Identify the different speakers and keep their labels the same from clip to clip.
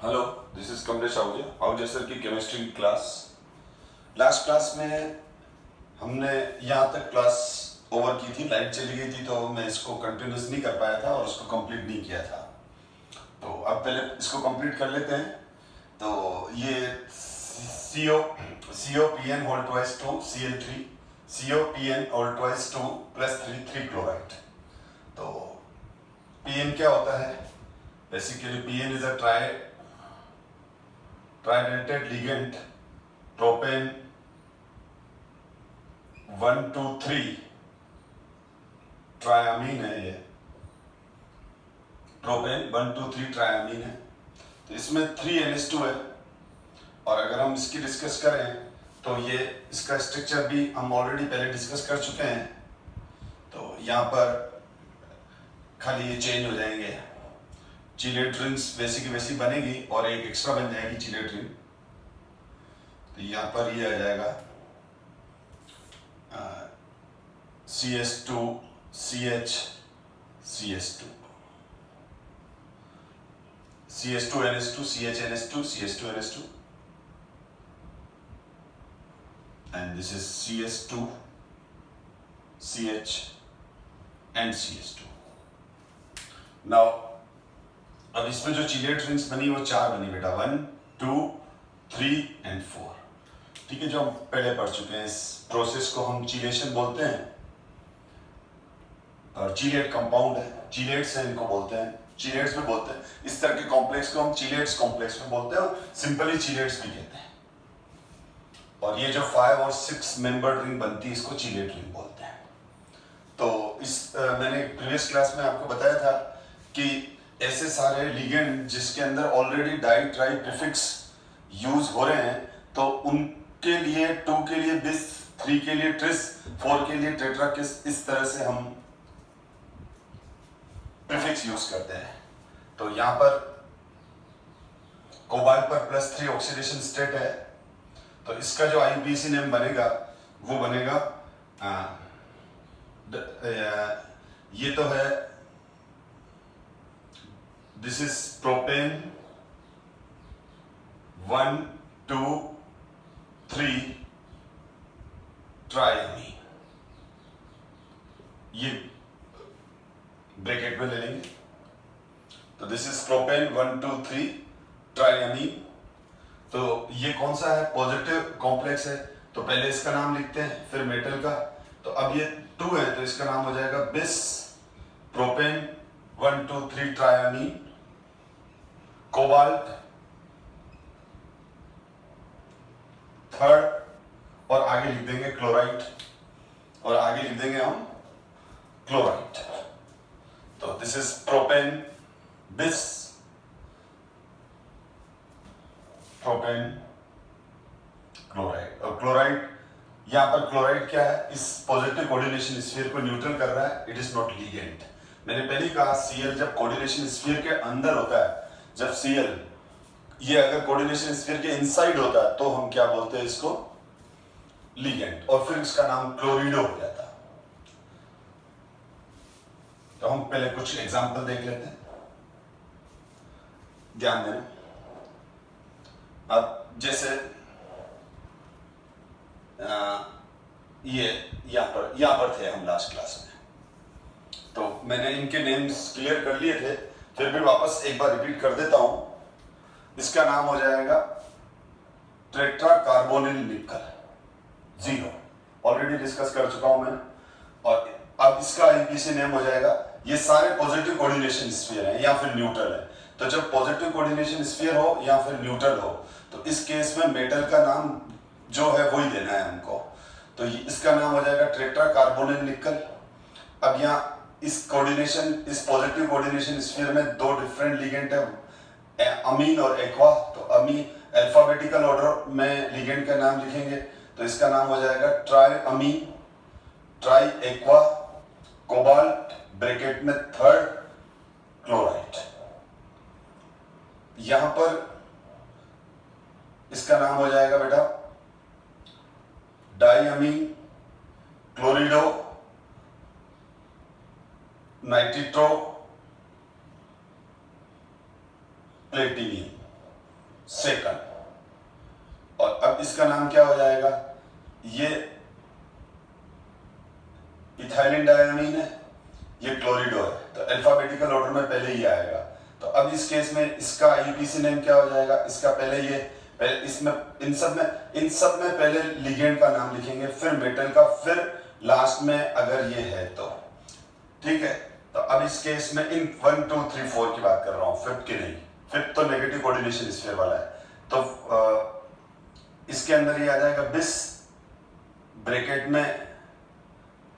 Speaker 1: Hello, this is Kamlesh Ahuja sir की chemistry class. Last class में हमने यहाँ तक क्लास ओवर की थी, लाइट चली गई थी तो मैं इसको कंटिन्यूस नहीं कर पाया था और उसको कंप्लीट नहीं किया था। तो अब पहले इसको कंप्लीट कर लेते हैं। तो ये CO PN whole twice 2 Cl3 CO PN whole twice 2 plus 3 chloride. तो PN क्या होता है? Basically PN is a tridentate ligand propane 1,2,3 triamine है। ये प्रोपेन 1,2,3 ट्रायामीन है। तो इसमें 3 NH2 है। और अगर हम इसकी डिस्कस करें तो ये इसका स्ट्रक्चर भी हम ऑलरेडी पहले डिस्कस कर चुके हैं। तो यहाँ पर खाली ये चेंज हो जाएंगे। चीलेट रिंग्स वैसी की वैसी बनेगी और एक एक्स्ट्रा बन जाएगी चीलेट रिंग। तो यहाँ पर ये आ जाएगा CS2 CH CS2 CS2 NH2 CH NH2 CS2 NH2 and this is CS2 CH and CS2. Now अब इसमें जो चीलेट रिंग्स बनी वो 4 बनी बेटा, 1 2 3 and 4। ठीक है, जो हम पहले पढ़ चुके हैं। इस प्रोसेस को हम चीलेशन बोलते हैं और चीलेट कंपाउंड है, चीलेट्स हैं इनको बोलते हैं, चीलेट्स में बोलते हैं। इस तरह के कॉम्प्लेक्स को हम चीलेट्स कॉम्प्लेक्स में बोलते हैं और सिंपली चीलेट्स भी कहते हैं। और ये जो 5 और 6 मेंबर्ड रिंग बनती है इसको चीलेट रिंग बोलते हैं। तो मैंने प्रीवियस क्लास में आपको बताया था कि ऐसे सारे लिगेंड जिसके अंदर already di tri prefix use हो रहे हैं तो उनके लिए 2 के लिए बिस, 3 के लिए ट्रिस, 4 के लिए टेट्रा किस, इस तरह से हम प्रीफिक्स यूज करते हैं। तो यहाँ पर कोबाल्ट पर +3 ऑक्सीडेशन स्टेट है। तो इसका जो IUPAC नेम बनेगा वो बनेगा ये तो है, दिस इज प्रोपेन 1 2 3 ट्राइमीन। ये ब्रैकेट में ले लेंगे। तो दिस इज प्रोपेन 1 2 3 ट्राइमीन। तो ये कौन सा है? पॉजिटिव कॉम्प्लेक्स है। तो पहले इसका नाम लिखते हैं फिर मेटल का। तो अब ये 2 है तो इसका नाम हो जाएगा बिस प्रोपेन 1 2 3 ट्राइमीन। कोबाल्ट थर्ड और आगे लिख देंगे क्लोराइड और आगे लिख देंगे हम क्लोराइड। तो दिस इज प्रोपेन बिस प्रोपेन क्लोराइड। और क्लोराइड यहां पर क्लोराइड क्या है? इस पॉजिटिव कोऑर्डिनेशन स्फीयर को न्यूट्रल कर रहा है। It is not ligand. मैंने पहले कहा Cl जब कोऑर्डिनेशन स्फीयर के अंदर होता है, जब Cl ये अगर कोऑर्डिनेशन स्फीयर के इनसाइड होता है तो हम क्या बोलते हैं इसको? लिगेंड। और फिर इसका नाम क्लोरिडो हो जाता है। तो हम पहले कुछ एग्जांपल देख लेते हैं, ध्यान देना। अब जैसे ये यहां पर थे हम लास्ट क्लास में, तो मैंने इनके नेम्स क्लियर कर लिए थे, फिर भी वापस एक बार रिपीट कर देता हूं। इसका नाम हो जाएगा टेट्रा कार्बोनिल निकल 0, ऑलरेडी डिस्कस कर चुका हूं मैं। और अब इसका IUPAC नेम हो जाएगा, ये सारे पॉजिटिव कोऑर्डिनेशन स्फीयर हैं या फिर न्यूट्रल है। तो जब पॉजिटिव कोऑर्डिनेशन स्फीयर हो या फिर न्यूट्रल हो तो इस केस में मेटल का नाम जो है वही देना है हमको। तो इसका नाम हो जाएगा टेट्रा कार्बोनिल निकल। अब यहाँ इस पॉजिटिव कोऑर्डिनेशन स्फीयर में 2 डिफरेंट लिगेंड है, अमीन और एक्वा। तो अमीन अल्फाबेटिकल ऑर्डर में लिगेंड का नाम लिखेंगे। तो इसका नाम हो जाएगा ट्राई अमीन, ट्राई एक्वा, कोबाल्ट ब्रैकेट में थर्ड क्लोराइड। यहां पर इसका नाम हो जाएगा बेटा डाईअमीन, क्लोरिडो, नाइट्रिट्रो, प्लेटिनियम। सेकंड। और अब इसका नाम क्या हो जाएगा, ये इथाइलिन डायमीन है, ये क्लोरिडो है, तो अल्फाबेटिकल ऑर्डर में पहले ही आएगा। तो अब इस केस में इसका आईयूपीएसी नेम क्या हो जाएगा, इसका पहले इसमें इन सब में पहले लिगेंड का नाम लिखेंगे, फिर मेटल का, फिर लास्ट में अगर ये है तो ठीक है। तो अब इस केस में इन 1 2 3 4 की बात कर रहा हूं, फिफ्थ की नहीं। फिफ्थ तो नेगेटिव कोऑर्डिनेशन स्फीयर वाला है। तो इसके अंदर ये आ जाएगा बिस, ब्रैकेट में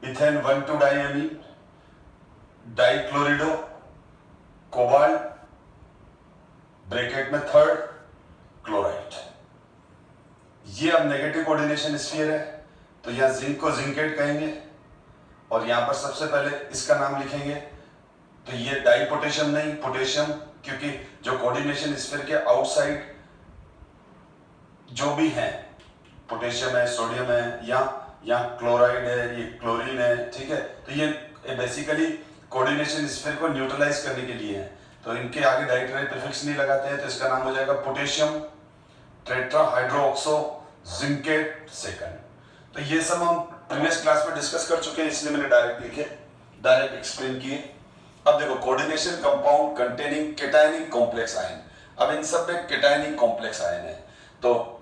Speaker 1: इथेन 1 2 डाइअमीन, डाइक्लोरिडो, कोबाल्ट, ब्रैकेट में थर्ड क्लोराइड। ये अब नेगेटिव कोऑर्डिनेशन स्फीयर है, तो यहां जिंक को जिंकेट कहेंगे और यहां पर सबसे पहले इसका नाम लिखेंगे। तो ये डाई पोटेशियम नहीं, पोटेशियम, क्योंकि जो कोऑर्डिनेशन स्फीयर के आउटसाइड जो भी है, पोटेशियम है, सोडियम है, या क्लोराइड है, ये क्लोरीन है, ठीक है। तो ये बेसिकली कोऑर्डिनेशन स्फीयर को न्यूट्रलाइज करने के लिए है। तो इनके आगे डाइट्राई प्रीफिक्स नहीं लगाते हैं, तो इसका नाम हो जाएगा पोटेशियम टेट्राहाइड्रोक्सो जिंकेट सेकंड। तो ये सब हम प्रीवियस क्लास में डिस्कस कर चुके हैं, इसलिए मैंने डायरेक्ट लिखे, डायरेक्ट एक्सप्लेन किए। अब देखो, coordination compound containing cationic complex ion. अब इन सब में कैटायनिक कॉम्प्लेक्स आयन है, तो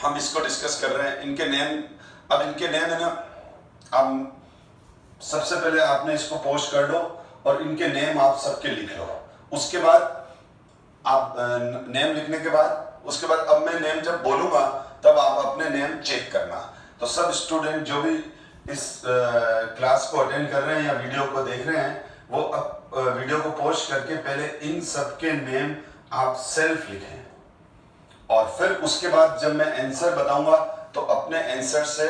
Speaker 1: हम इसको डिस्कस कर रहे हैं। इनके नेम, अब इनके नेम है ना, हम सबसे पहले आपने इसको पोस्ट कर दो और इनके नेम आप सबके लिख लो। उसके बाद आप नेम लिखने के बाद, उसके बाद अब मैं नेम जब बोलूंगा तब आप अपने नेम चेक करना। तो सब स्टूडेंट जो भी इस क्लास को अटेंड कर रहे हैं या वीडियो को देख रहे हैं, वो अब वीडियो को पोस्ट करके पहले इन सबके नेम आप सेल्फ लिखें, और फिर उसके बाद जब मैं आंसर बताऊंगा तो अपने आंसर से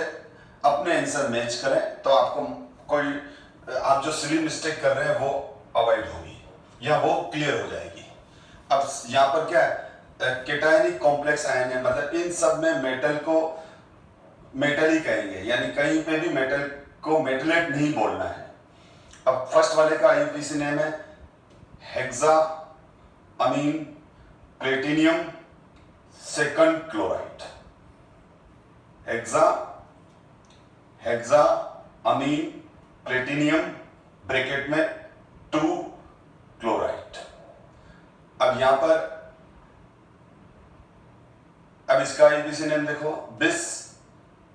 Speaker 1: अपने आंसर मैच करें, तो आपको कोई आप जो सिली मिस्टेक कर रहे हैं वो अवॉइड होगी या वो क्लियर हो जाएगी। अब यहाँ पर क्या है, कैटायनिक कॉम्प्लेक्स आयन है, मतलब इन सब में मेटल को मेटल ही कहेंगे, यानी कहीं पे भी मेटल को मेटलेट नहीं बोलना है। अब फर्स्ट वाले का आईयूपीएसी नेम है हेक्सा अमीन प्लेटिनियम सेकंड क्लोराइड। हेक्सा अमीन प्लेटिनियम ब्रैकेट में 2 क्लोराइड। अब यहां पर अब इसका आईयूपीएसी नेम देखो, बिस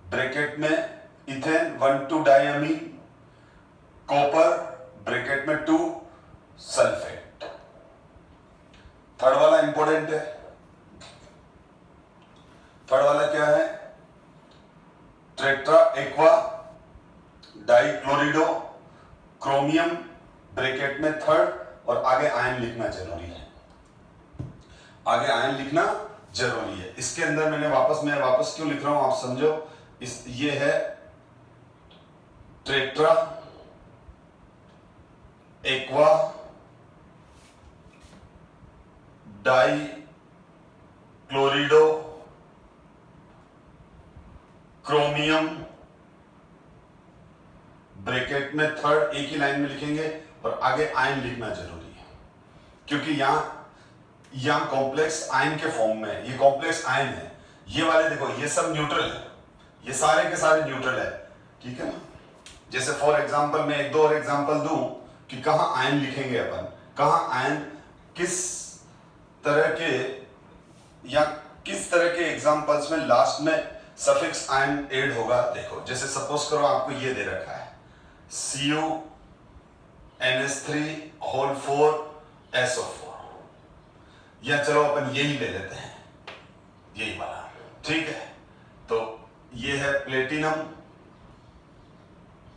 Speaker 1: ब्रैकेट में इथेन 1 2 डाइअमीन, कॉपर ब्रैकेट में 2 सल्फेट। थर्ड वाला इंपॉर्टेंट है। थर्ड वाला क्या है, टेट्रा एक्वा डाइक्लोरिडो क्रोमियम ब्रैकेट में थर्ड, और आगे आयन लिखना जरूरी है, आगे आयन लिखना जरूरी है। इसके अंदर मैं वापस क्यों लिख रहा हूं आप समझो। ये है tetra aqua di chlorido chromium bracket में थर्ड, एक ही लाइन में लिखेंगे और आगे आयन लिखना जरूरी है, क्योंकि यहां कॉम्प्लेक्स आयन के फॉर्म में है। ये कॉम्प्लेक्स आयन है, ये वाले देखो ये सब न्यूट्रल है, ये सारे के सारे न्यूट्रल है, ठीक है ना। जैसे फॉर एग्जांपल मैं एक दो और एग्जांपल दूं कि कहां आयन लिखेंगे अपन, कहां आयन किस तरह के या किस तरह के एग्जांपल्स में लास्ट में सफिक्स आयन ऐड होगा। देखो जैसे सपोज करो आपको ये दे रखा है CuNH3 4SO4, या चलो अपन यही ले लेते हैं, यही वाला, ठीक है। तो ये है प्लेटिनम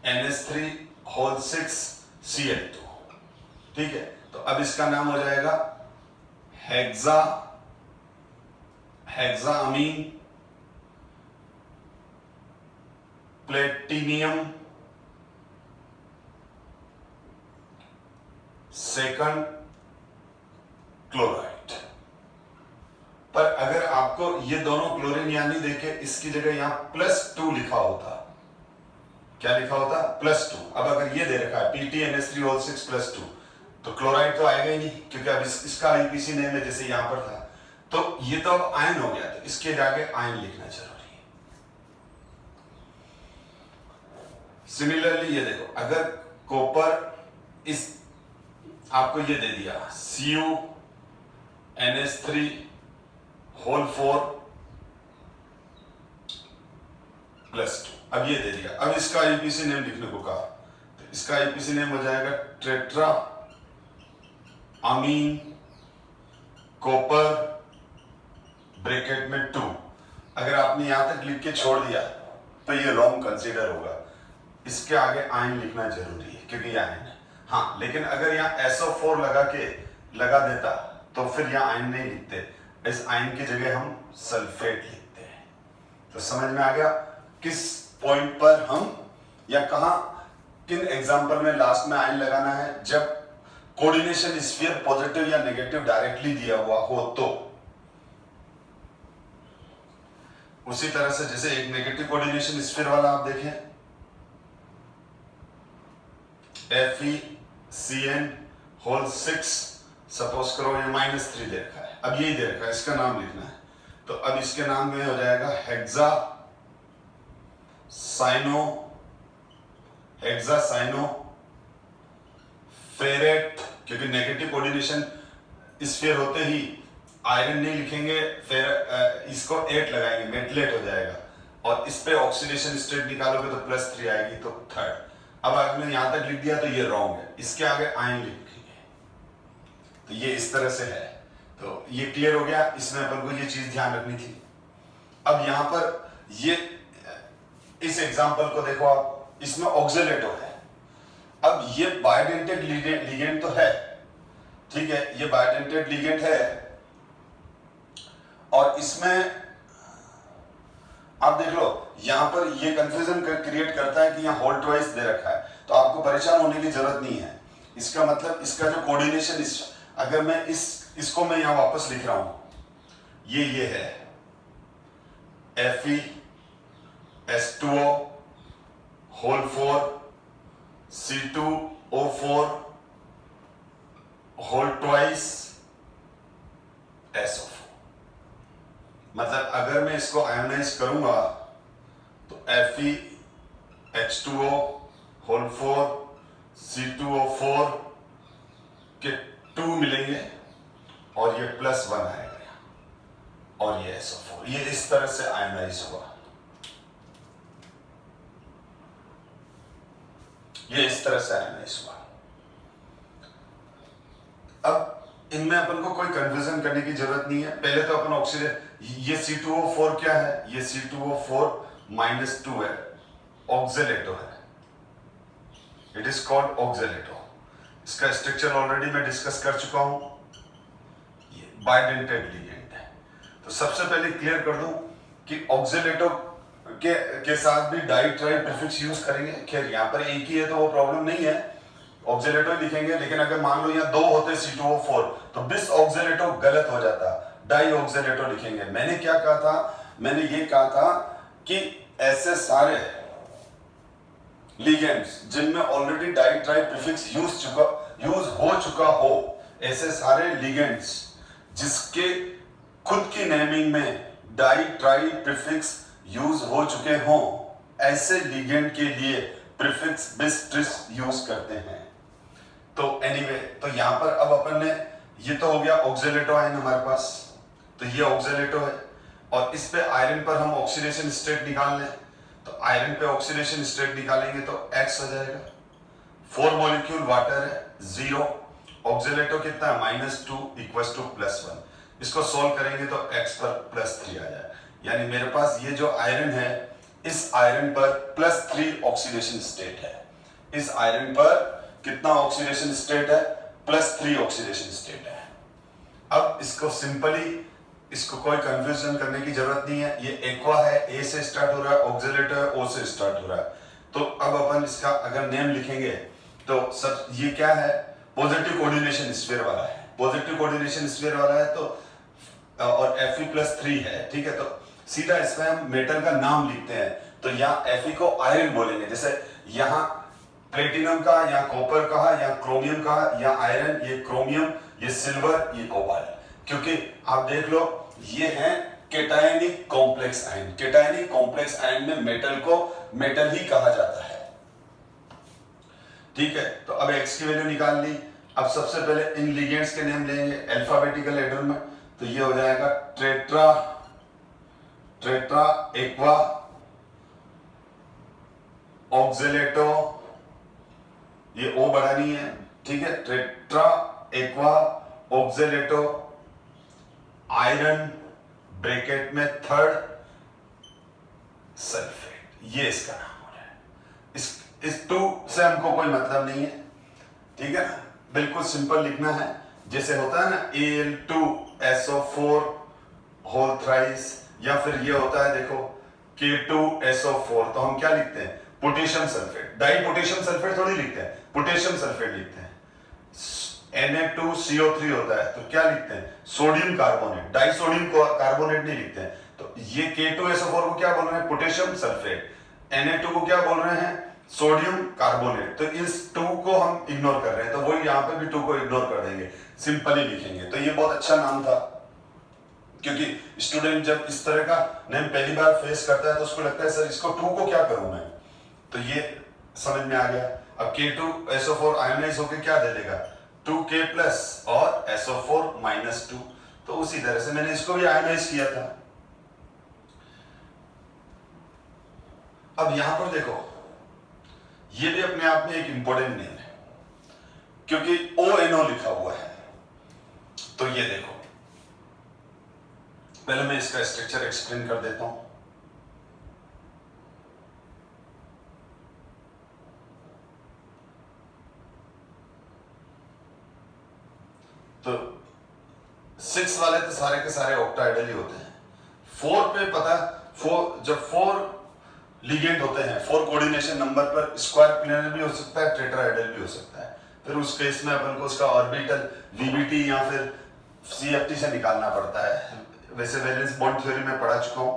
Speaker 1: NH3 6Cl2, ठीक है। तो अब इसका नाम हो जाएगा हेक्साअमीन प्लेटिनियम सेकंड क्लोराइड। पर अगर आपको ये दोनों क्लोरीन यानी देखे, इसकी जगह यहां +2 लिखा होता, क्या लिखा होता, +2। अब अगर ये दे रखा है PTNH3 6 +2, तो क्लोराइड तो आएगा ही नहीं, क्योंकि अब इसका आईयूपीएसी नेम है जैसे यहां पर था। तो ये तो अब आयन हो गया, तो इसके आगे आयन लिखना जरूरी है। सिमिलरली ये देखो, अगर कॉपर इस आपको ये दे दिया CuNH3 होल 4 +2, अब ये दे दिया, अब इसका आईपीसी नेम लिखने को कहा, तो इसका आईपीसी नेम हो जाएगा टेट्रा अमीन कॉपर ब्रैकेट में 2। अगर आपने यहां तक लिख के छोड़ दिया तो ये रॉन्ग कंसीडर होगा, इसके आगे आयन लिखना जरूरी है क्योंकि ये आयन है। हाँ, लेकिन अगर यहाँ SO4 लगा देता तो फिर यहाँ आयन नहीं लिखते, इस आयन की जगह हम सल्फेट लिखते हैं। तो समझ में आ गया किस पॉइंट पर हम या कहा किन एग्जाम्पल में लास्ट में आयन लगाना है, जब कोऑर्डिनेशन स्फीयर पॉजिटिव या नेगेटिव डायरेक्टली दिया हुआ हो तो। उसी तरह से जैसे एक नेगेटिव कोऑर्डिनेशन स्फीयर वाला आप देखें, FeCN होल 6, सपोज करो ये -3 दे रखा है, अब यही दे रखा है, इसका नाम लिखना है, तो अब इसके नाम में हो जाएगा हेक्सासाइनो फेरेट, क्योंकि नेगेटिव कोऑर्डिनेशन स्फीयर होते ही आयरन नहीं लिखेंगे, फिर इसको 8 लगाएंगे, मेटलेट हो जाएगा, और इस पे ऑक्सीडेशन स्टेट निकालोगे तो +3 आएगी, तो 3rd। अब आपने यहां तक लिख दिया तो ये रॉन्ग है, इसके आगे आयन लिखेंगे, तो ये इस तरह से है। तो ये क्लियर हो गया, इसमें अपन को ये चीज ध्यान रखनी थी। अब यहां पर ये इस एग्जांपल को देखो आप, इसमें ऑक्सीलेटो है, अब ये बायोडेंटेड लिगेंड तो है, ठीक है, ये बायोडेंटेड लिगेंड है, और इसमें आप देख लो यहां पर ये कंफ्यूजन क्रिएट करता है कि यहाँ होल ट्वाइस दे रखा है, तो आपको परेशान होने की जरूरत नहीं है। इसका मतलब इसका जो कोऑर्डिनेशन, अगर मैं इसको मैं यहां वापस लिख रहा हूं, ये है FeS2O whole 4 C2O4 whole twice SO4। मतलब अगर मैं इसको आयोनाइज करूंगा तो FeH2O होल 4 C2O4 के 2 मिलेंगे और ये +1 आएगा और ये SO4, ये इस तरह से आयोनाइज हुआ, ये इस तरह से आयोनाइज हुआ। अब इनमें अपन को कोई कंफ्यूजन करने की जरूरत नहीं है। पहले तो अपन ऑक्सीजन, ये C2O4 क्या है, ये C2O4 -2 है, ऑक्सीलेटो है, इट इज कॉल्ड ऑक्सीलेटो। इसका स्ट्रक्चर ऑलरेडी मैं डिस्कस कर चुका हूं, ये बायोडेंटेड लिगेंड है। तो सबसे पहले क्लियर कर दूं कि ऑक्सीलेटो के साथ भी डाई ट्राई प्रीफिक्स यूज करेंगे। खैर यहाँ पर एक ही है तो वो प्रॉब्लम नहीं है, ऑक्सीलेटो लिखेंगे, लेकिन अगर मान लो यहाँ 2 होते C2O4 तो बिस ऑक्सीलेटो गलत हो जाता, डाई ऑक्सीलेटो लिखेंगे। मैंने क्या कहा था, मैंने ये कहा था कि ऐसे सारे लिगेंड्स जिनमें already di tri prefix use हो चुका हो, ऐसे सारे लिगेंड्स जिसके खुद की नेमिंग में डाई ट्राई प्रीफिक्स यूज हो चुके हों, ऐसे लिगेंड के लिए प्रीफिक्स बिस ट्रिस यूज करते हैं। तो एनीवे, तो यहां पर अब अपन ने, ये तो हो गया ऑक्सीलेटो आयन हमारे पास, तो ये ऑक्सीलेटो है, और इस पे आयरन पर हम ऑक्सीडेशन स्टेट निकाल लें, तो आयरन पे ऑक्सीडेशन स्टेट निकालेंगे तो X हो जाएगा, 4 मॉलिक्यूल वाटर है, 0, ऑक्सीलेटो कितना है -2 = +1। इसको सॉल्व करेंगे तो X पर +3 आ जाए, यानी मेरे पास ये जो आयरन है, इस आयरन पर +3 ऑक्सीडेशन स्टेट है, इस आयरन पर कितना ऑक्सीडेशन स्टेट है, +3 ऑक्सीडेशन स्टेट है। अब इसको सिंपली, इसको कोई कंफ्यूजन करने की जरूरत नहीं है, ये एक्वा है, A से स्टार्ट हो रहा है, ऑक्सीलेटो है, O से स्टार्ट हो रहा है। तो अब अपन इसका अगर नेम लिखेंगे तो सब, ये क्या है, पॉजिटिव कोऑर्डिनेशन स्फीयर वाला है, पॉजिटिव कोऑर्डिनेशन स्फीयर वाला है, तो और Fe+3 है, ठीक है। तो सीधा इसमें हम मेटल का नाम लिखते हैं, तो यहाँ Fe को आयरन बोलेंगे, जैसे यहाँ प्लेटिनम का, यहाँ कॉपर कहा, यहाँ क्रोमियम कहा, यहाँ आयरन, ये क्रोमियम, ये सिल्वर, ये कोबाल्ट। क्योंकि आप देख लो ये है केटायनिक कॉम्प्लेक्स आयन। केटायनिक कॉम्प्लेक्स आयन में मेटल को मेटल ही कहा जाता है। ठीक है, तो अब x की वैल्यू निकाल ली। अब सबसे पहले इन लिगेंड्स के नेम लेंगे अल्फाबेटिकल ऑर्डर में। तो ये हो जाएगा ट्रेट्रा, ट्रेट्रा एक्वा ऑक्जेलेटो, ये ओ बढ़ानी है। ठीक है, tetra aqua oxalato iron bracket में थर्ड सल्फेट, ये इसका नाम हो रहा है। इस टू से हमको कोई मतलब नहीं है। ठीक है ना, बिल्कुल सिंपल लिखना है। जैसे होता है ना Al2SO4 होल थ्राइस, या फिर ये होता है देखो K2SO4, तो हम क्या लिखते हैं? Potassium sulphate. Di potassium sulphate थोड़ी लिखते हैं, पोटेशियम सल्फेट लिखते हैं। Na2CO3 होता है, तो क्या लिखते हैं? Sodium carbonate. Die sodium carbonate नहीं लिखते हैं। तो ये K2SO4 को क्या बोल रहे हैं? Potassium sulphate. Na2 को क्या बोल रहे हैं? Sodium carbonate. तो इस 2 को हम इग्नोर कर रहे हैं, तो वही यहां पे भी 2 को इग्नोर कर देंगे, सिंपली लिखेंगे। तो ये बहुत अच्छा नाम था, क्योंकि स्टूडेंट जब इस तरह का नेम पहली बार फेस करता है तो उसको लगता है सर इसको 2 को क्या करूं मैं। तो ये समझ में आ गया। अब K2SO4 आयोनाइज होकर क्या दे देगा? 2K प्लस और SO4 -2। तो उसी तरह से मैंने इसको भी आयोनाइज किया था। अब यहां पर देखो, ये भी अपने आप में एक इंपॉर्टेंट नेम है, क्योंकि ONO लिखा हुआ है। तो ये देखो, पहले मैं इसका स्ट्रक्चर एक्सप्लेन कर देता हूं। तो 6 वाले तो सारे के सारे ऑक्टाहेड्रल ही होते हैं। 4 पे पता, 4 जब 4 लिगेंड होते हैं, 4 कोऑर्डिनेशन नंबर पर स्क्वायर प्लेनर भी हो सकता है, टेट्राहेड्रल भी हो सकता है। फिर उस केस में अपन को उसका ऑर्बिटल VBT या फिर CFT से निकालना पड़ता है। वैसे वैलेंस बॉन्ड थ्योरी में पढ़ा चुका हूं।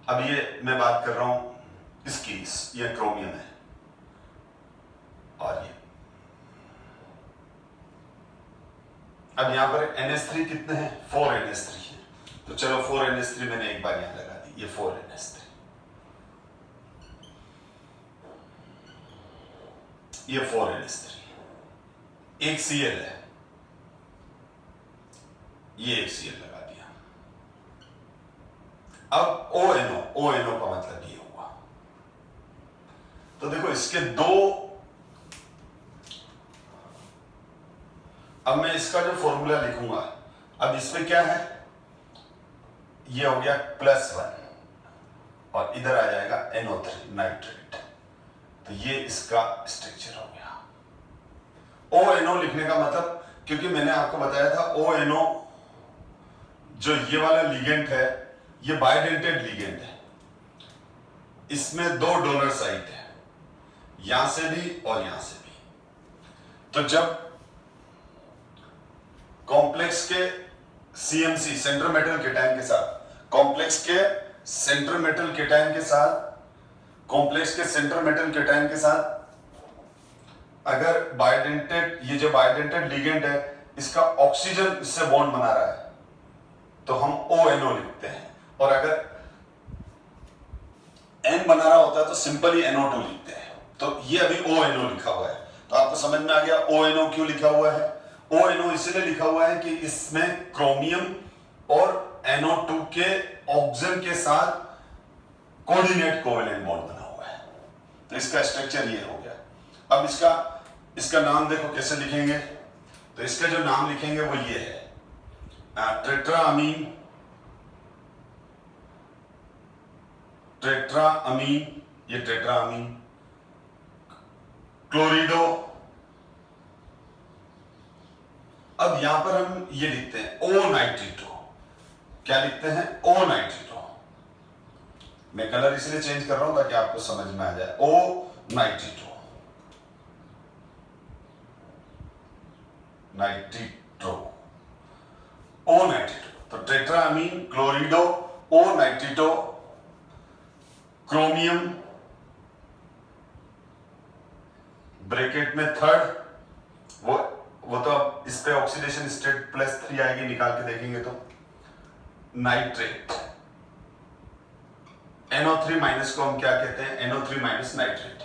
Speaker 1: अब ये मैं बात कर रहा हूं इसकी, ये क्रोमियम है और ये। अब यहां पर NH3 कितने हैं? 4 NH3 है। तो चलो 4 NH3 मैंने एक बार यहां लगा दी, ये 4 NH3। ये 4 NH3, एक Cl है, ये एक Cl लगा दिया। अब ONO का मतलब ये हुआ। तो देखो इसके दो, अब मैं इसका जो फॉर्मूला लिखूंगा, अब इसमें क्या है? ये हो गया +1 और इधर आ जाएगा NO3 नाइट्रेट। तो ये इसका स्ट्रक्चर हो गया। ONO लिखने का मतलब, क्योंकि मैंने आपको बताया था ONO जो ये वाला लिगेंड है, ये बाइडेंटेड लिगेंड है। इसमें 2 डोनर साइट है, यहां से भी और यहां से भी। तो जब कॉम्प्लेक्स के CMC सेंटर मेटल केटायन के साथ, कॉम्प्लेक्स के सेंटर मेटल केटायन के साथ, कॉम्प्लेक्स के सेंटर मेटल केटायन के साथ अगर बाइडेंटेड, ये जो बाइडेंटेड लिगेंड है, इसका ऑक्सीजन इससे बॉन्ड बना रहा है, तो हम ONO लिखते हैं। और अगर N बना रहा होता है तो सिंपली NO2 लिखते हैं। तो ये अभी ONO लिखा हुआ है। तो आपको समझ में आ गया ONO क्यों लिखा हुआ है। ONO इसलिए लिखा हुआ है कि इसमें क्रोमियम और NO2 के ऑक्सीजन के साथ कोऑर्डिनेट कोवेलेंट बॉन्ड बना हुआ है। तो इसका स्ट्रक्चर ये हो गया। अब इसका नाम देखो कैसे लिखेंगे। तो इसका जो नाम लिखेंगे वो ये है, टेट्राअमीन, टेट्राअमीन, ये टेट्राअमीन, क्लोरिडो। अब यहां पर हम ये लिखते हैं O92। क्या लिखते हैं? O92। मैं कलर इसलिए चेंज कर रहा हूं ताकि आपको समझ में आ जाए। O92, नाइट्रिट्रो, O92। तो टेट्राअमीन, क्लोरिडो, O92, क्रोमियम ब्रैकेट में थर्ड, वो तो अब इस पे ऑक्सीडेशन स्टेट +3 आएगी, निकाल के देखेंगे तो। नाइट्रेट, NO3 माइनस को हम क्या कहते हैं, NO3 माइनस नाइट्रेट।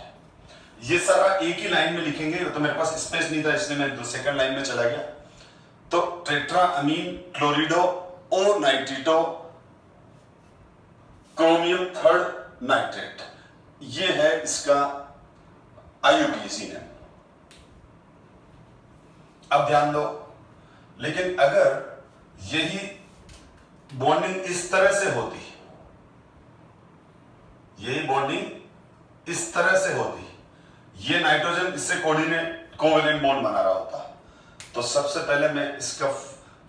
Speaker 1: ये सारा एक ही लाइन में लिखेंगे, तो मेरे पास स्पेस नहीं था इसलिए मैं सेकंड लाइन में चला गया। तो टेट्रा अमीन क्लोरिडो ओ नाइट्रिटो क्रोमियम थर्ड नाइट्रेट, ये है इसका IUPAC नेम। अब ध्यान दो, लेकिन अगर यही बॉन्डिंग इस तरह से होती, यही बॉन्डिंग इस तरह से होती, ये नाइट्रोजन इससे कोवेलेंट बॉन्ड बना रहा होता, तो सबसे पहले मैं इसका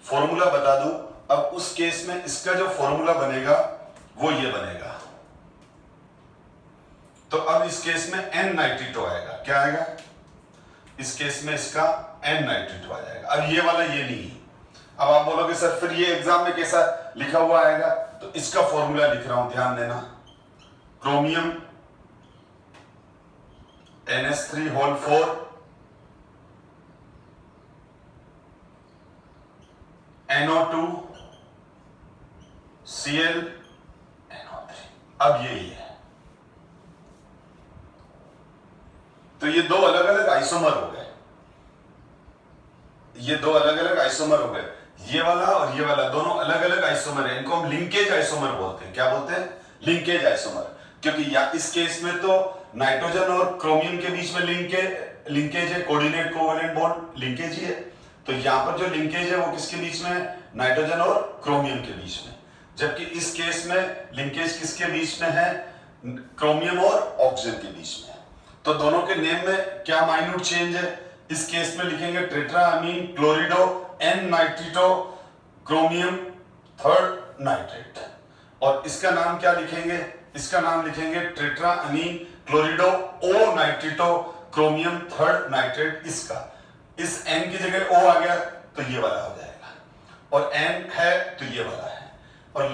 Speaker 1: फॉर्मूला बता दूं। अब उस केस में इसका जो फॉर्मूला बनेगा वो ये बनेगा। तो अब इस केस में N नाइट्रिटो आएगा, क्या आएगा, इस केस में इसका N नाइट्रिटो आ जाएगा। अब ये वाला ये नहीं। अब आप बोलोगे सर फिर ये एग्जाम में कैसा लिखा हुआ आएगा, तो इसका फॉर्मूला लिख रहा हूं, ध्यान देना। Chromium NH3 whole 4 NO2 Cl NO3, अब यही है। तो ये दो अलग अलग आइसोमर हो गए, ये दो अलग अलग आइसोमर हो गए, ये वाला और ये वाला दोनों अलग अलग आइसोमर है। इनको हम लिंकेज आइसोमर बोलते हैं। क्या बोलते हैं, लिंकेज आइसोमर। क्योंकि या इस केस में तो नाइट्रोजन और क्रोमियम के बीच में लिंकेज है, कोऑर्डिनेट कोवेलेंट बॉन्ड लिंकेज ही है। तो यहां पर जो लिंकेज है वो किसके बीच में है, नाइट्रोजन और क्रोमियम के बीच में। जबकि इस केस में लिंकेज किसके बीच में है, क्रोमियम और ऑक्सीजन के बीच में है। तो दोनों के नेम में क्या माइन्यूट चेंज है, इस केस में लिखेंगे tetra amine क्लोरिडो N नाइट्रिटो chromium third nitrate, और इसका नाम क्या लिखेंगे, इसका नाम लिखेंगे tetra amine क्लोरिडो O नाइट्रिटो chromium third nitrate. इसका इस N की जगह O आ गया तो ये वाला हो जाएगा, और N है तो ये वाला है। और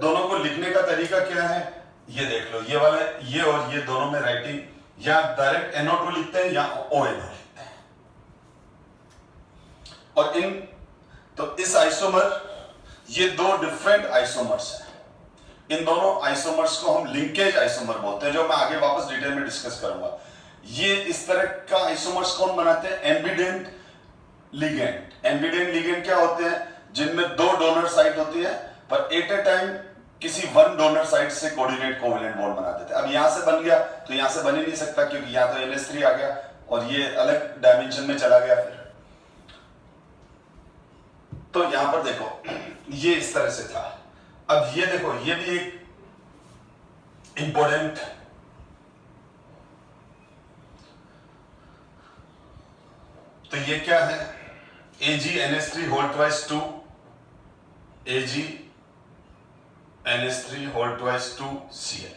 Speaker 1: दोनों को लिखने का तरीका क्या है, ये देख लो, ये वाला ये और ये दोनों में राइटिंग या डायरेक्ट NO2 लिखते हैं या ONO लिखते हैं। और इन तो इस आइसोमर, ये दो डिफरेंट आइसोमर्स हैं। इन दोनों आइसोमर्स को हम लिंकेज आइसोमर बोलते हैं, जो मैं आगे वापस डिटेल में डिस्कस करूंगा। ये इस तरह का आइसोमर्स कौन बनाते हैं, एम्बिडेंट लिगेंड। एम्बिडेंट लिगेंड क्या होते हैं, जिनमें दो डोनर साइट होती है, पर एट ए टाइम किसी वन डोनर साइट से कोऑर्डिनेट कोवेलेंट बॉन्ड बना देते हैं। अब यहां से बन गया तो यहां से बन ही नहीं सकता, क्योंकि यहां तो NH3 आ गया और ये अलग डायमेंशन में चला गया। फिर तो यहां पर देखो ये इस तरह से था। अब ये देखो, ये भी एक इंपॉर्टेंट, तो ये क्या है, AgNH3 whole twice 2 AgNH3 whole twice 2 Cl।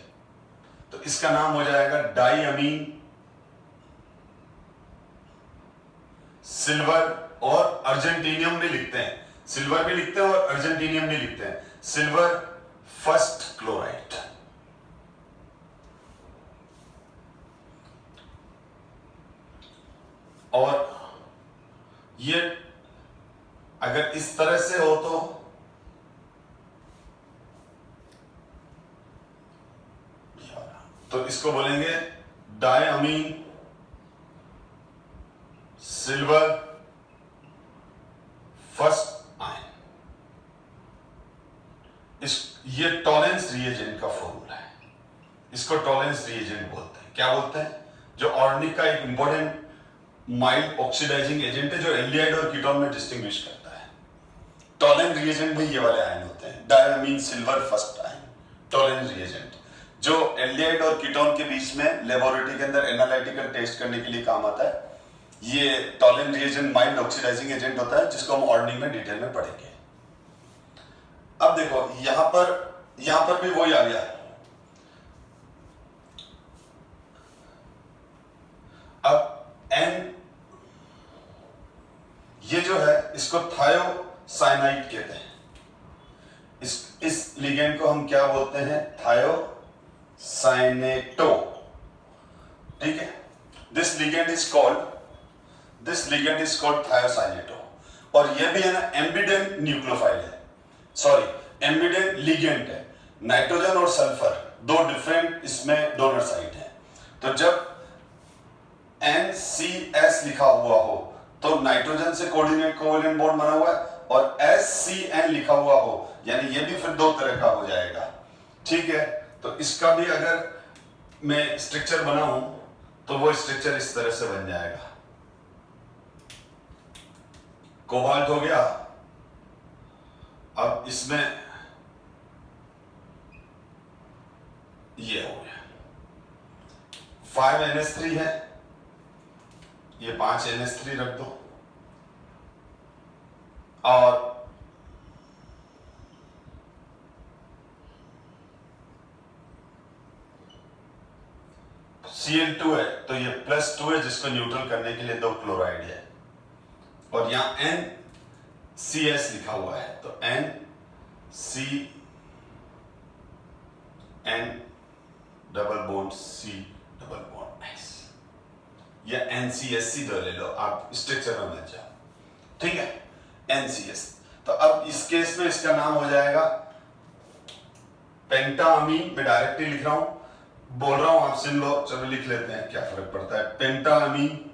Speaker 1: तो इसका नाम हो जाएगा डाईअमीन सिल्वर, और अर्जेंटीनियम भी लिखते हैं, सिल्वर भी लिखते हैं और अर्जेंटीनियम भी लिखते हैं, सिल्वर फर्स्ट क्लोराइड। और ये अगर इस तरह से हो तो इसको बोलेंगे डाईअमीन सिल्वर फर्स्ट आयन। ये टॉलेंस रिएजेंट का फॉर्मूला है, इसको टॉलेंस रिएजेंट बोलते हैं। क्या बोलते हैं, जो ऑर्गेनिक का एक इंपॉर्टेंट माइल्ड ऑक्सीडाइजिंग एजेंट है, जो एल्डिहाइड और कीटोन में डिस्टिंग्विश करता है। टॉलेंस रिएजेंट में ये वाले आयन होते हैं, diammine silver first ion, Tollens reagent, जो एल्डिहाइड और कीटोन के बीच में लेबोरेटरी के अंदर एनालिटिकल टेस्ट करने के लिए काम आता है। ये Tollens reagent mild oxidising agent होता है, जिसको हम ऑर्गेनिक में डिटेल में पढ़ेंगे। अब देखो यहां पर भी वही आ गया। अब N ये जो है इसको थायोसाइनाइड कहते हैं। इस लिगेंड को हम क्या बोलते हैं, थायोसाइनेटो। ठीक है, this ligand is called thiocyanato. और ये भी है ना एम्बिडेंट न्यूक्लियोफाइल है, सॉरी एम्बिडेंट लिगेंड है, नाइट्रोजन और सल्फर दो डिफरेंट इसमें डोनर साइट है। तो जब NCS लिखा हुआ हो तो नाइट्रोजन से कोवेलेंट बॉन्ड बना हुआ है, और SCN लिखा हुआ हो यानी ये भी फिर दो तरह का हो जाएगा। ठीक है, तो इसका भी अगर मैं स्ट्रक्चर बनाऊं तो वो स्ट्रक्चर इस तरह से बन जाएगा। कोबाल्ट हो गया, अब इसमें ये हो गया 5NH3 है, ये 5NH3 रख दो, और Cl2 है तो ये +2 है जिसको न्यूट्रल करने के लिए दो क्लोराइड है, और यहां NCS लिखा हुआ है तो NCN double bond C double bond S, या NCSC दो ले लो आप, स्ट्रक्चर में मत जाओ। ठीक है, NCS। तो अब इस केस में इसका नाम हो जाएगा पेंटाअमीन। मैं डायरेक्टली लिख रहा हूं, बोल रहा हूं, आप सुन लो, चलो लिख लेते हैं, क्या फर्क पड़ता है। Pentaammine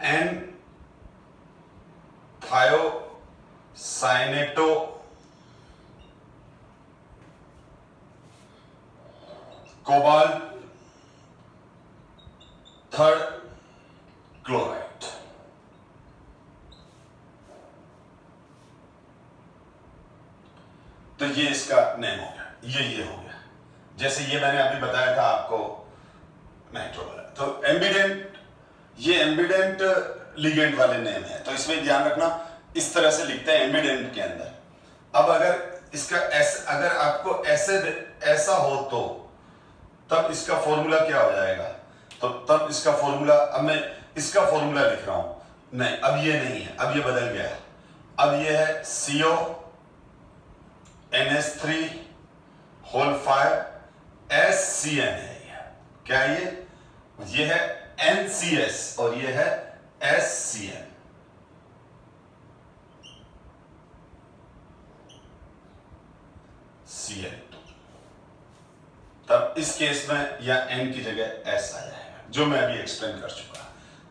Speaker 1: N thiocyanato cobalt third chloride. तो ये इसका नेम हो गया, ये हो गया। जैसे ये मैंने अभी बताया था आपको नाइट्रो वाला, तो एम्बिडेंट, ये एम्बिडेंट लिगेंड वाले नेम है, तो इसमें ध्यान रखना इस तरह से लिखते हैं एम्बिडेंट के अंदर। अब अगर इसका अगर आपको ऐसा हो तो तब इसका फॉर्मूला क्या हो जाएगा, तो तब इसका फॉर्मूला, अब मैं इसका फॉर्मूला लिख रहा हूं, नहीं अब ये नहीं है, अब ये बदल गया, अब ये है CO NH3 होल 5 SCN है। क्या है ये है NCS और ये है SCN। Cl2। तब इस केस में या N की जगह S आ जाएगा, जो मैं अभी एक्सप्लेन कर चुका।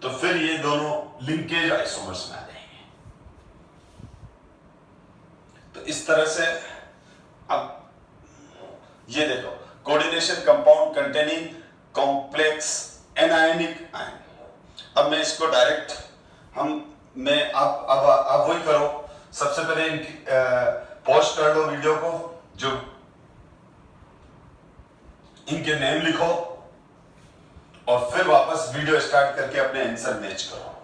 Speaker 1: तो फिर ये दोनों लिंकेज आइसोमर्स में आ जाएंगे। तो इस तरह से अब ये देखो, coordination compound containing complex anionic ion. अब मैं इसको डायरेक्ट मैं अब वही करो, सबसे पहले पॉज कर लो वीडियो को, जो इनके नेम लिखो और फिर वापस वीडियो स्टार्ट करके अपने आंसर मैच करो।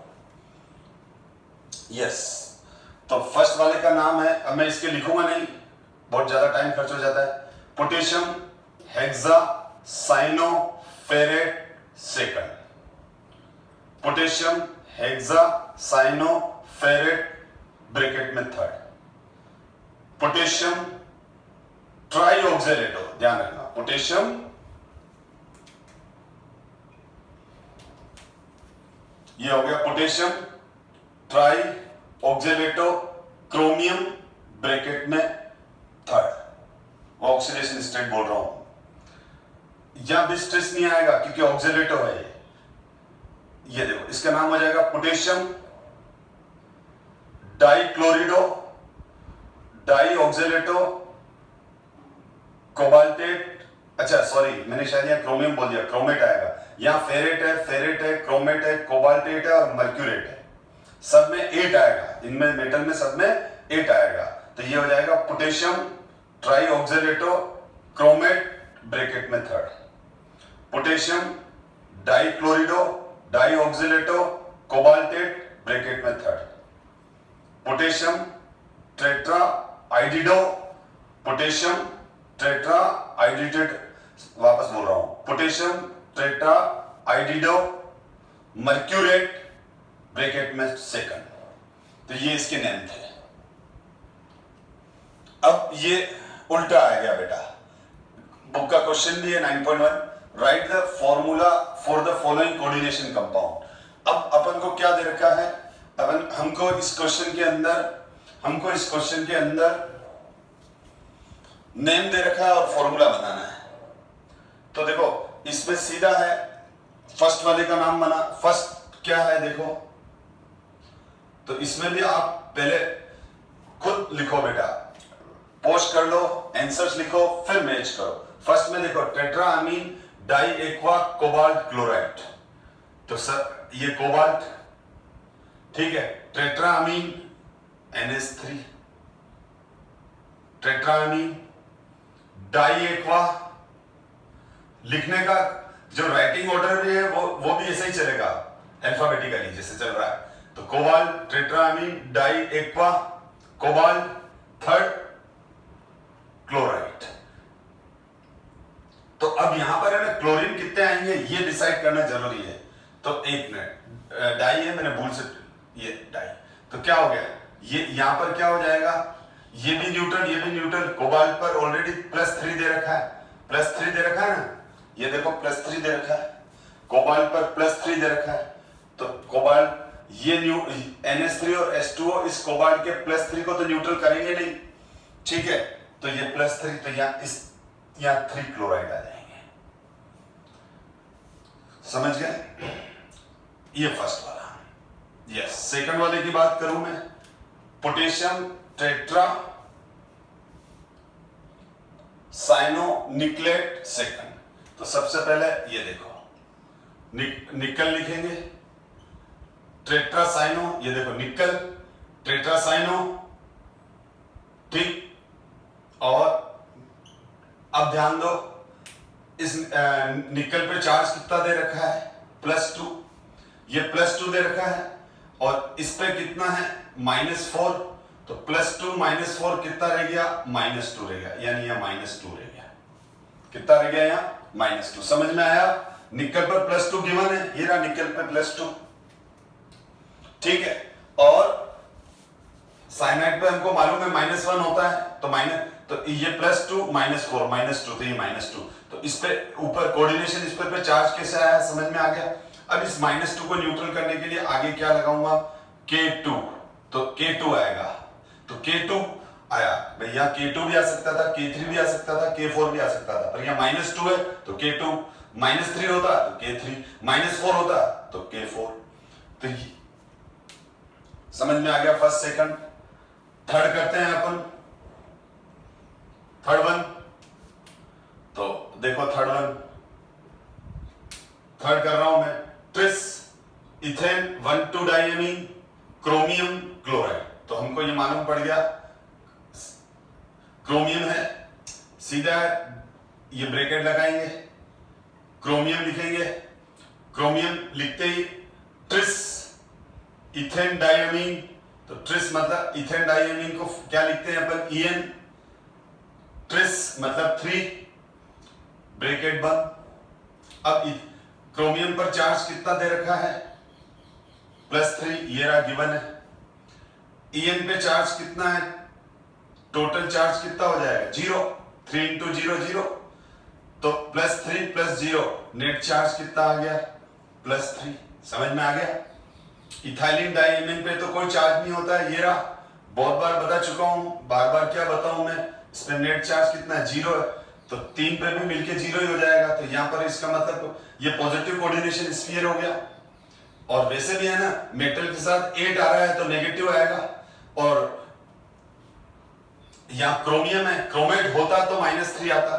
Speaker 1: यस, तो फर्स्ट वाले का नाम है, अब मैं इसके लिखूंगा नहीं, बहुत ज्यादा टाइम खर्च हो जाता है। Potassium hexacyanoferrate second, potassium hexacyanoferrate bracket में थर्ड, पोटेशियम ट्राईऑक्जेलेटो, ध्यान रखना, पोटेशियम ये हो गया पोटेशियम ट्राईऑक्जेलेटो क्रोमियम ब्रैकेट में थर्ड, ऑक्सीडेशन स्टेट बोल रहा हूं, यहां भी स्ट्रेस नहीं आएगा क्योंकि ऑक्सीडेटो है ये देखो, इसका नाम हो जाएगा पोटेशियम डाइक्लोरिडो डाइऑक्जेलेटो कोबाल्टेट, अच्छा सॉरी मैंने शायद यहां क्रोमियम बोल दिया, क्रोमेट आएगा, यहां फेरेट है, क्रोमेट है, कोबाल्टेट है और मर्क्यूरेट है, सब में 8 आएगा, इनमें मेटल में सब में 8 आएगा। तो ये हो जाएगा पोटेशियम ट्राईऑक्जेलेटो क्रोमेट ब्रैकेट में third, potassium dichlorido dioxalato cobaltate bracket में third, potassium tetra iodido, potassium tetra iodidate, वापस बोल रहा हूं, potassium tetra iodido mercurate bracket में सेकंड। तो ये इसके नेम थे। अब ये उल्टा आ गया बेटा, बुक का क्वेश्चन भी है 9.1, right the formula for the following coordination compound. अब अपन को क्या दे रखा है, अपन हमको हमको इस क्वेश्चन के अंदर नेम दे रखा है और फॉर्मूला बनाना है। तो देखो इसमें सीधा है, फर्स्ट वाले का नाम बना, फर्स्ट क्या है देखो, तो इसमें भी आप पहले खुद लिखो बेटा, पोस्ट कर लो, आंसर्स लिखो, फिर मैच करो। फर्स्ट में देखो tetra ammine di aqua cobalt chloride, तो सर ये कोबाल्ट, ठीक है, tetra amine NH3, tetra ammine di aqua, लिखने का जो राइटिंग ऑर्डर भी है वो भी ऐसे ही चलेगा, अल्फाबेटिकली जैसे चल रहा है। तो cobalt, tetra ammine di aqua cobalt, third chloride. तो अब यहां पर है ना क्लोरीन कितने आएंगे ये डिसाइड करना जरूरी है। तो एक मिनट, डाई है, मैंने भूल से ये डाई, तो क्या हो गया, ये यहां पर क्या हो जाएगा, ये भी न्यूट्रल, ये भी न्यूट्रल। कोबाल्ट पर ऑलरेडी +3 दे रखा है, +3 दे रखा है ना, ये देखो +3 दे रखा है, कोबाल्ट पर +3 दे रखा है। तो कोबाल्ट ये NH3 और H2O इस कोबाल्ट के +3 को तो न्यूट्रल करेंगे नहीं, ठीक है, तो ये +3, तो यहाँ 3 क्लोराइड आ जाएंगे, समझ गए। ये फर्स्ट वाला। यस, सेकंड वाले की बात करूं मैं, पोटेशियम टेट्रा साइनोनिक्लेट सेकंड। तो सबसे पहले ये देखो, निकल लिखेंगे, टेट्रासाइनो, ये देखो निकल, टेट्रासाइनो, ठीक। और अब ध्यान दो, इस निकल पे चार्ज कितना दे रखा है, +2, ये +2 दे रखा है, और इस पे कितना है -4, तो +2 -4 कितना रह गया, -2 रह गया, यानी यह -2 रह गया, कितना रह गया यहाँ -2। समझ में आया, निकल पर +2 गिवन है, ये रहा निकल पे +2, ठीक है। और साइनाइड पे हमको मालूम है -1 होता है, तो ये +2 -4 -2, तो ये -2, तो इस पे ऊपर कोऑर्डिनेशन, इस पे चार्ज कैसे आया, समझ में आ गया। अब इस -2 को न्यूट्रल करने के लिए आगे क्या लगाऊंगा, K2, तो K2 आएगा, तो K2 आया, भैया K2 भी आ सकता था, K3 भी आ सकता था, K4 भी आ सकता था, पर यहाँ -2 है तो K2, -3 होता तो K3, -4 होता तो K4। तो ये समझ में आ गया फर्स्ट सेकंड। थर्ड करते हैं अपन, थर्ड वन, तो देखो थर्ड कर रहा हूं मैं, tris ethane 1,2 diamine chromium chloride. तो हमको ये मालूम पड़ गया क्रोमियम है, सीधा ये ब्रैकेट लगाएंगे, क्रोमियम लिखेंगे, क्रोमियम लिखते ही ट्रिस इथेन डाइएमीन, तो ट्रिस मतलब इथेन डाइएमीन को क्या लिखते हैं अपन, EN, ट्रिस मतलब 3, ब्रैकेट बंद। अब क्रोमियम पर चार्ज कितना दे रखा है, +3, ये रहा गिवन है। EN पे चार्ज कितना है, टोटल चार्ज कितना हो जाएगा 0, 3 × 0 0, तो +3 + 0, नेट चार्ज कितना आ गया, +3। समझ में आ गया। इथाइलिन डाइएमीन पे तो कोई चार्ज नहीं होता है, ये रहा, बहुत बार बता चुका हूं, बार बार क्या बताऊं मैं, इसमें नेट चार्ज कितना है, 0 है, तो 3 पे भी मिलके 0 ही हो जाएगा। तो यहां पर इसका मतलब ये पॉजिटिव कोऑर्डिनेशन स्फीयर हो गया। और वैसे भी है ना, मेटल के साथ 8 आ रहा है तो नेगेटिव आएगा, और यहां क्रोमियम है, क्रोमेट होता तो -3 आता,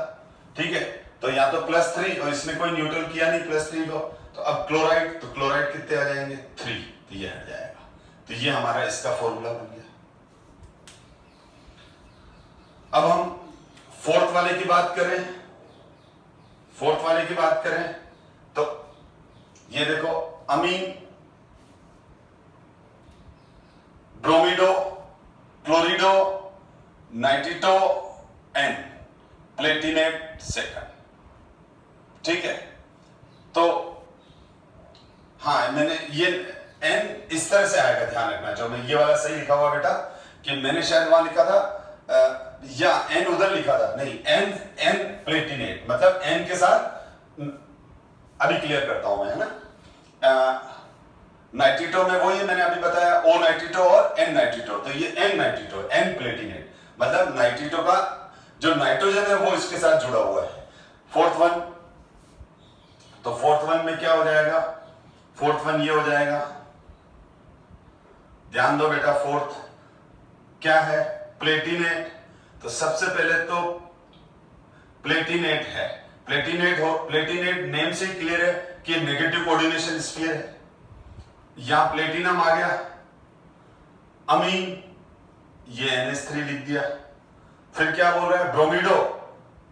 Speaker 1: ठीक है, तो यहां तो +3, और इसने कोई न्यूट्रल किया नहीं +3 को, तो अब क्लोराइड, तो क्लोराइड कितने आ जाएंगे, 3, तो ये हट जाएगा। तो ये हमारा इसका फॉर्मूला बन गया। अब हम फोर्थ वाले की बात करें, तो ये देखो अमीन, ब्रोमिडो, क्लोरिडो, नाइट्रिटो, N, प्लेटिनेट सेकंड, ठीक है। तो हाँ, मैंने ये N इस तरह से आएगा, ध्यान रखना, जो मैं ये वाला सही लिखा हुआ बेटा, कि मैंने शायद वहां लिखा था या N उधर लिखा था, नहीं, N प्लेटिनेट, मतलब N के साथ, अभी क्लियर करता हूं मैं, है ना, नाइट्रिटो में वही मैंने अभी बताया, O नाइट्रिटो और N नाइट्रिटो, तो ये N नाइट्रिटो, N प्लेटिनेट, मतलब नाइट्रिटो का जो नाइट्रोजन है वो इसके साथ जुड़ा हुआ है। फोर्थ वन, तो फोर्थ वन में क्या हो जाएगा, फोर्थ वन ये हो जाएगा, ध्यान दो बेटा, फोर्थ क्या है, प्लेटिनेट। तो सबसे पहले तो प्लेटिनेट है, प्लेटिनेट नेम से क्लियर है कि नेगेटिव कोऑर्डिनेशन स्फीयर है। यहां प्लेटिनम आ गया, अमीन, ये NH3 लिख दिया। फिर क्या बोल रहा है, ब्रोमीडो,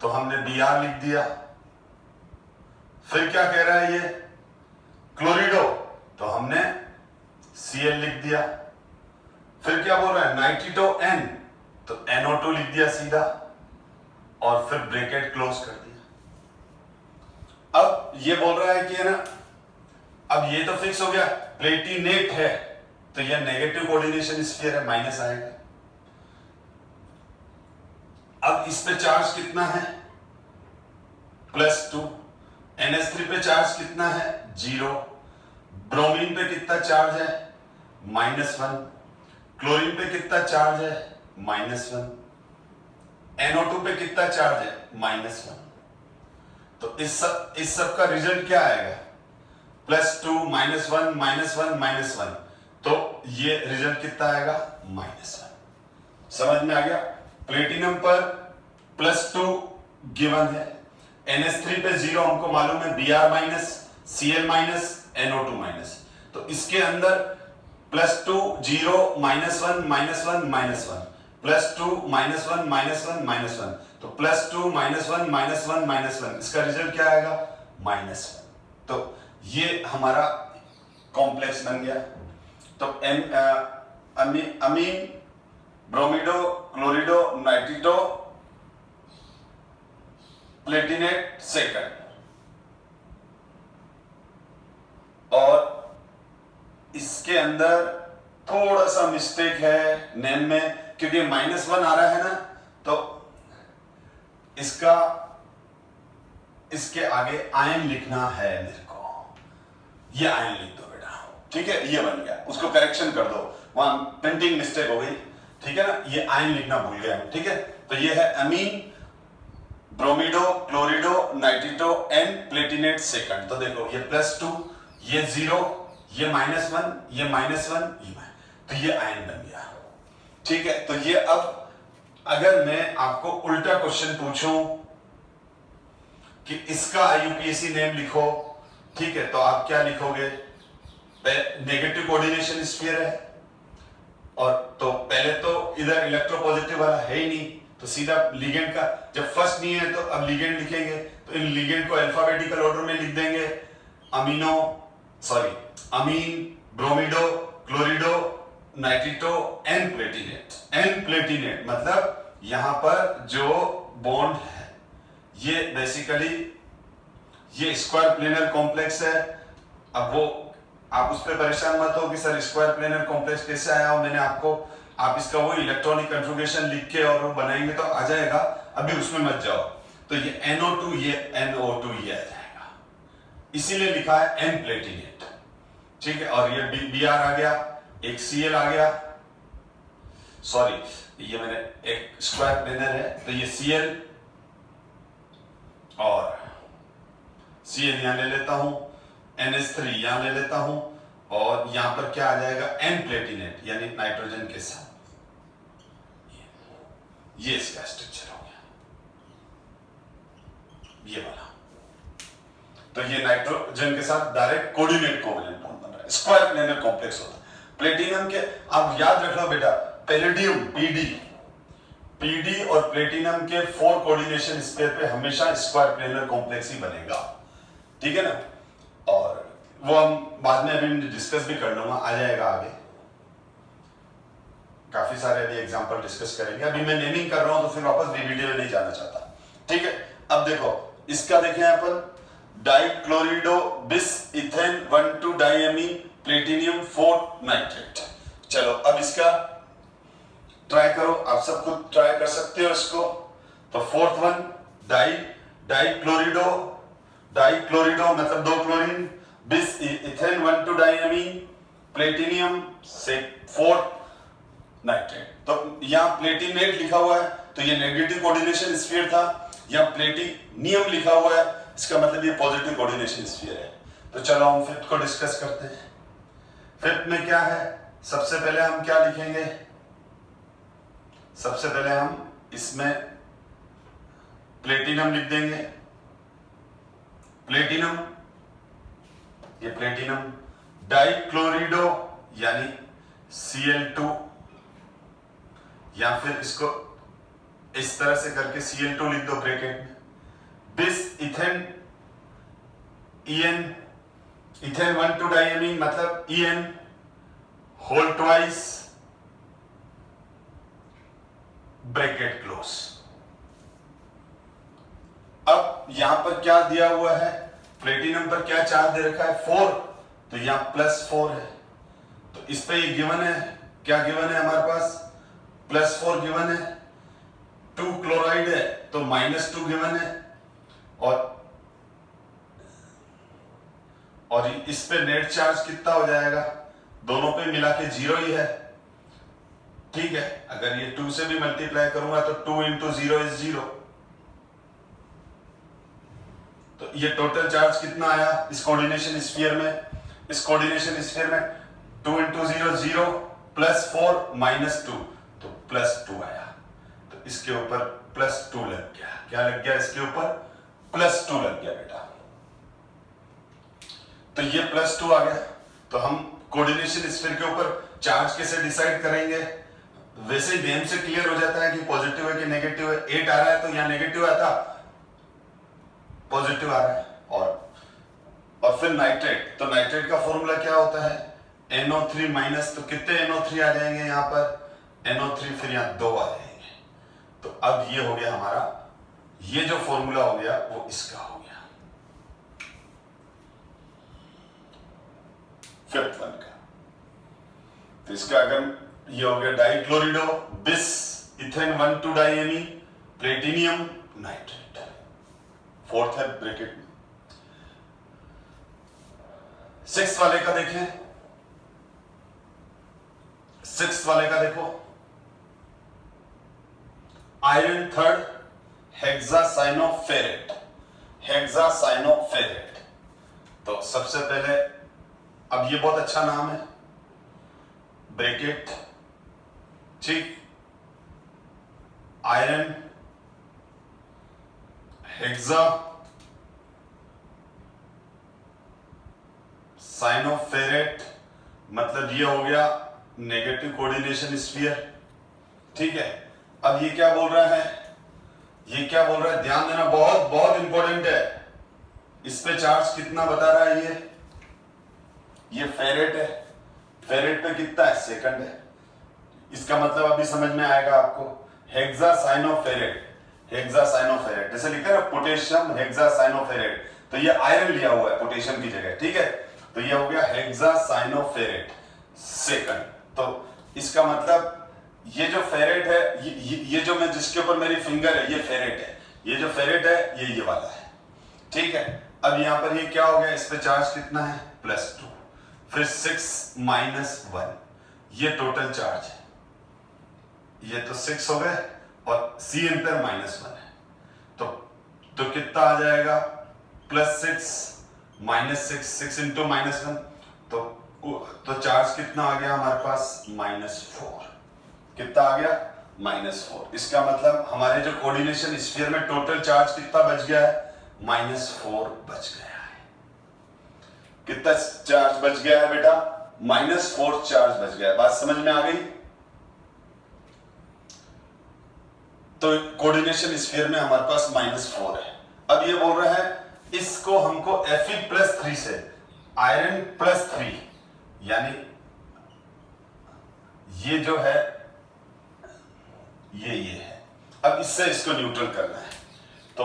Speaker 1: तो हमने Br लिख दिया। फिर क्या कह रहा है ये, क्लोरिडो, तो हमने Cl लिख दिया। फिर क्या बोल रहा है, नाइट्रिटो N, तो NO2 लिख दिया सीधा, और फिर ब्रैकेट क्लोज कर दिया। अब ये बोल रहा है कि है ना, अब ये तो फिक्स हो गया, प्लेटिनेट है, तो ये नेगेटिव कोऑर्डिनेशन स्फीयर है, माइनस आएगा। अब इस पे चार्ज कितना है, +2, NH3 पे चार्ज कितना है, 0, ब्रोमीन पे कितना चार्ज है, -1, क्लोरीन पे कितना चार्ज है, -1, NO2 पे कितना चार्ज है, -1। तो इस सब का रिजल्ट क्या आएगा, +2, -1, -1, -1, तो ये रिजल्ट कितना आएगा, -1। समझ में आ गया। प्लेटिनम पर +2 गिवन है, NH3 पे 0 हमको मालूम है, Br-, Cl-, NO2-, तो इसके अंदर +2, 0, -1, -1, -1, +2, -1, -1, तो +2, -1, -1, -1, इसका रिजल्ट क्या आएगा, -1। तो ये हमारा कॉम्प्लेक्स बन गया। तो अमीन, ब्रोमीडो, क्लोरिडो, नाइट्रिटो, प्लेटिनेट, सेकंड। और इसके अंदर थोड़ा सा मिस्टेक है नेम में, क्योंकि -1 आ रहा है ना, तो इसके आगे आयन लिखना है मेरे को, ये आयन लिख दो बेटा, ठीक है, ये बन गया, उसको करेक्शन कर दो, वहां प्रिंटिंग मिस्टेक हो गई, ठीक है ना, ये आयन लिखना भूल गया, ठीक है। तो ये है अमीन, ब्रोमीडो, क्लोरिडो, नाइट्रिटो, N प्लेटिनेट, सेकंड। तो देखो ये +2, ये 0, ये -1, ये -1, तो ये आयन बन गया, ठीक है। तो ये अब अगर मैं आपको उल्टा क्वेश्चन पूछूं कि इसका IUPAC नेम लिखो, ठीक है, तो आप क्या लिखोगे, नेगेटिव कोऑर्डिनेशन स्फीयर है, और तो पहले तो इधर इलेक्ट्रोपॉजिटिव वाला है ही नहीं, तो सीधा लिगेंड का, जब फर्स्ट नहीं है तो अब लिगेंड लिखेंगे, तो इन लिगेंड को अल्फाबेटिकल ऑर्डर में लिख देंगे, अमीन, ब्रोमीडो, क्लोरिडो, नाइट्रिटो, N प्लेटिनेट, मतलब यहां पर जो बॉन्ड है ये बेसिकली ये स्क्वायर प्लेनर कॉम्प्लेक्स है। अब वो आप उस पर परेशान मत हो कि सर स्क्वायर प्लेनर कॉम्प्लेक्स कैसे आया हो, मैंने आपको, आप इसका वो इलेक्ट्रॉनिक कन्फिगरेशन लिख के और वो बनाएंगे तो आ जाएगा, अभी उसमें मत जाओ। तो ये NO2, ये NO2 ये आ जाएगा, इसीलिए लिखा है N प्लेटिनेट, ठीक है। और ये Br आ गया, एक Cl आ गया, सॉरी ये मैंने एक स्क्वायर प्लेनर है, तो ये Cl और Cl यहां ले लेता हूं, NH3 यहां ले लेता हूं, और यहां पर क्या आ जाएगा, N प्लेटिनेट, यानी नाइट्रोजन के साथ, ये इसका स्ट्रक्चर हो गया, ये वाला। तो ये नाइट्रोजन के साथ डायरेक्ट कोऑर्डिनेट कोवैलेंट बॉन्ड बन रहा है, स्क्वायर प्लेनर कॉम्प्लेक्स होता है। प्लेटिनम के आप याद रख लो बेटा, पैलेडियम PD और प्लेटिनम के 4 कोऑर्डिनेशन स्पेयर पे हमेशा स्क्वायर प्लेनर कॉम्प्लेक्स ही बनेगा, ठीक है ना। और वो हम बाद में अभी डिस्कस भी कर लूंगा, आ जाएगा आगे, काफी सारे अभी एग्जांपल डिस्कस करेंगे, अभी मैं नेमिंग कर रहा हूं तो फिर वापस वीडियो में नहीं जाना चाहता, ठीक है। अब देखो इसका देखें अपन, डाइक्लोरिडो बिस इथेन 1,2 डाइअमीन प्लेटिनियम 4 नाइट्रेट। चलो अब इसका ट्राई करो, आप सब खुद ट्राई कर सकते हो इसको। तो फोर्थ वन डाइक्लोरिडो मतलब 2 क्लोरीन, बिस इथेन 1,2 डाइअमीन प्लेटिनियम से 4 नाइट्रेट। तो यहाँ प्लेटिनेट लिखा हुआ है तो ये नेगेटिव कोऑर्डिनेशन स्फीयर था, यहाँ प्लेटिनियम लिखा हुआ है इसका मतलब ये पॉजिटिव कोऑर्डिनेशन स्फीयर है। तो चलो हम फिफ्थ को डिस्कस करते हैं। फिफ्थ में क्या है, सबसे पहले हम क्या लिखेंगे, सबसे पहले हम इसमें प्लेटिनम लिख देंगे। प्लेटिनम, ये प्लेटिनम डाइक्लोरिडो यानी Cl2, या फिर इसको इस तरह से करके Cl2 लिख दो ब्रैकेट में। बिस इथेन इथेन 1,2 डाइएमीन मतलब En whole twice bracket close. अब यहां पर क्या दिया हुआ है, प्लेटिनम पर क्या चार्ज दे रखा है 4, तो यहां +4 है। तो इस पे ये गिवन है, क्या गिवन है हमारे पास, +4 गिवन है। 2 क्लोराइड है तो -2 गिवन है, और इस पे नेट चार्ज कितना हो जाएगा, दोनों पे मिला के 0 ही है। ठीक है, अगर ये 2 से भी मल्टीप्लाई करूंगा तो 2 × 0 = 0। तो ये टोटल चार्ज कितना आया इस कोऑर्डिनेशन स्फीयर में, इस कोऑर्डिनेशन स्फीयर में 2 × 0 0 +4 -2 तो +2 आया। तो इसके ऊपर +2 लग गया। क्या लग गया, इसके ऊपर +2 लग गया बेटा। तो ये +2 आ गया। तो हम कोऑर्डिनेशन स्फीयर के ऊपर चार्ज कैसे डिसाइड करेंगे, वैसे ही नेम से क्लियर हो जाता है कि पॉजिटिव है कि नेगेटिव है। 8 आ रहा है तो यहाँ नेगेटिव आता, पॉजिटिव आ रहा है। और फिर नाइट्रेट, तो नाइट्रेट का फॉर्मूला क्या होता है, NO3- तो कितने NO3 आ जाएंगे यहाँ पर, NO3 फिर यहाँ 2 आ जाएंगे। तो अब ये हो गया हमारा, ये जो फॉर्मूला हो गया वो इसका हो गया फिफ्थ वन का। तो इसका अगर ये हो गया डाइक्लोरिडो बिस ethane 1,2 diamine platinum nitrate, fourth है ब्रैकेट में। सिक्स्थ वाले का देखें, सिक्स्थ वाले का देखो, आयरन थर्ड हेक्सासाइनोफेरेट, हेक्सासाइनोफेरेट। तो सबसे पहले, अब ये बहुत अच्छा नाम है, ब्रैकेट, ठीक, आयरन हेक्सा साइनोफेरेट, मतलब ये हो गया नेगेटिव कोऑर्डिनेशन स्फीयर। ठीक है, अब ये क्या बोल रहा है, ये क्या बोल रहा है, ध्यान देना, बहुत बहुत इंपॉर्टेंट है। इस पे चार्ज कितना बता रहा है, ये फेरेट है, फेरेट पे कितना है, सेकंड है। इसका मतलब अभी समझ में आएगा आपको, हेक्सासाइनोफेरेट, हेक्सासाइनोफेरेट जैसे लिखा है ना पोटेशियम हेक्सासाइनोफेरेट, तो ये आयरन लिया हुआ है पोटेशियम की जगह। ठीक है, तो ये हो गया हेक्सासाइनोफेरेट सेकंड। तो इसका मतलब ये जो फेरेट है, ये जो मैं जिसके ऊपर मेरी फिंगर है, ये फेरेट है, ये जो फेरेट है ये वाला है। ठीक है, अब यहां पर ये क्या हो गया, इस पे चार्ज कितना है, +2, फिर 6 - 1, ये टोटल चार्ज है, ये तो 6 हो गए और Cn पर -1 है, तो कितना आ जाएगा, +6 -6, 6 × -1, तो चार्ज कितना आ गया हमारे पास, -4। कितना आ गया, -4। इसका मतलब हमारे जो कोऑर्डिनेशन स्फीयर में टोटल चार्ज कितना बच गया है, -4 बच गया है। कितना चार्ज बच गया है बेटा, -4 चार्ज बच गया है। बात समझ में आ गई। तो कोऑर्डिनेशन स्फीयर में हमारे पास -4 है। अब ये बोल रहा है इसको हमको Fe+3 से आयरन +3, यानी ये जो है ये है, अब इससे इसको न्यूट्रल करना है। तो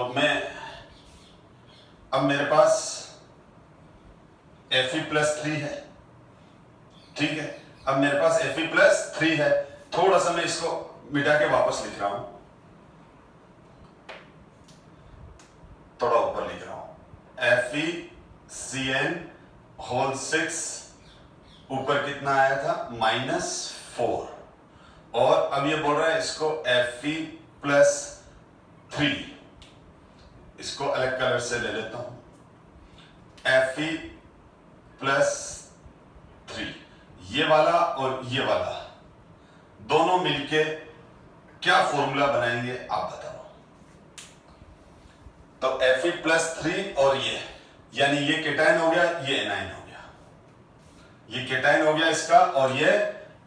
Speaker 1: अब मेरे पास Fe+3 है, ठीक है, अब मेरे पास Fe+3 है, थोड़ा सा मैं इसको मिटा के वापस लिख रहा हूं, थोड़ा ऊपर लिख रहा हूं, FeCN6 ऊपर कितना आया था -4, और अब ये बोल रहा है इसको Fe+3, इसको अलग कलर से ले लेता हूं, Fe+3, ये वाला और ये वाला दोनों मिलके क्या फॉर्मूला बनाएंगे आप बताओ। तो Fe+3 और ये, यानी ये केटायन हो गया, ये एनायन हो गया, ये केटायन हो गया इसका और ये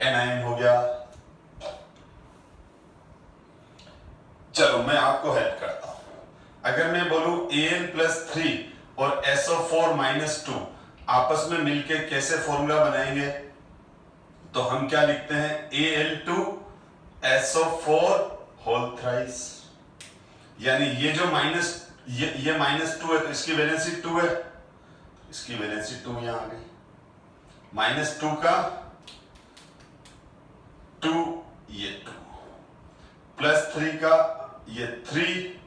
Speaker 1: एनायन हो गया। चलो मैं आपको हेल्प करता हूं। अगर मैं बोलूं Al+3 और SO4-2 आपस में मिलके कैसे फॉर्मूला बनाएंगे, तो हम क्या लिखते हैं Al2SO4 होल थ्राइस, यानी ये जो ये -2 है तो इसकी वैलेंसी 2 है, इसकी वैलेंसी 2 यहां आ गई, -2 का 2, ये 2 +3 का ये 3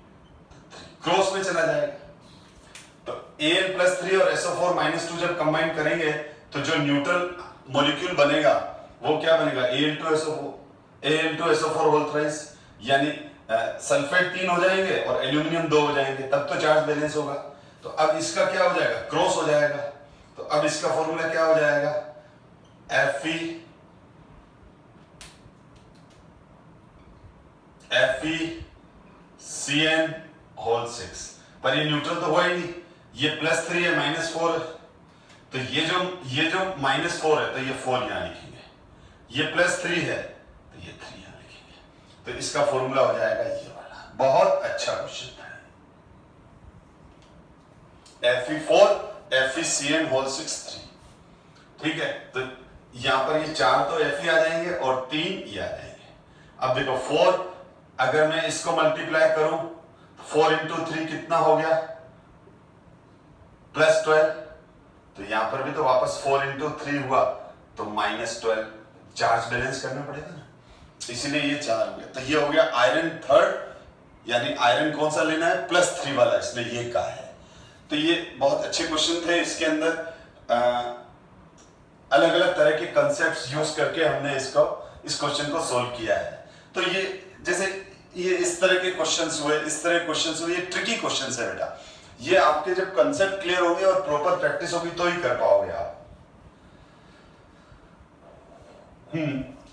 Speaker 1: क्रॉस में चला जाएगा। तो Al+3 और SO4-2 जब कंबाइन करेंगे तो जो न्यूट्रल मॉलिक्यूल बनेगा वो क्या बनेगा Al2SO4 होल थ्राइस, यानी सल्फेट 3 हो जाएंगे और एल्यूमिनियम 2 हो जाएंगे, तब तो चार्ज बैलेंस होगा। तो अब इसका क्या हो जाएगा, क्रॉस हो जाएगा। तो अब इसका फॉर्मूला क्या हो जाएगा, FeCN होल 6, पर ये न्यूट्रल तो हुआ ही नहीं, ये +3 है -4 है, तो ये जो -4 है तो ये 4 यहां लिखेंगे, ये +3 है तो ये 3 यहां लिखेंगे, तो इसका फॉर्मूला हो जाएगा ये वाला। बहुत अच्छा क्वेश्चन था। Fe4 FeCN होल 6 3, ठीक है। तो यहां पर ये 4 तो Fe आ जाएंगे और 3 ये आ जाएंगे। अब देखो 4, अगर मैं इसको मल्टीप्लाई करूं 4 × 3 कितना हो गया +12, तो यहां पर भी तो वापस 4 × 3 हुआ तो -12, चार्ज बैलेंस करना पड़ेगा ना, इसीलिए ये 4 हो गया। तो ये हो गया आयरन 3rd, यानी आयरन कौन सा लेना है, +3 वाला, इसलिए ये कहा है। तो ये बहुत अच्छे क्वेश्चन थे, इसके अंदर अलग अलग तरह के कंसेप्ट्स यूज करके हमने इस क्वेश्चन को सोल्व किया है। तो ये जैसे ये इस तरह के क्वेश्चंस हुए, इस तरह के क्वेश्चंस हुए, ये ट्रिकी क्वेश्चंस है बेटा। ये आपके जब कंसेप्ट क्लियर होंगे और प्रॉपर प्रैक्टिस होगी तो ही कर पाओगे आप।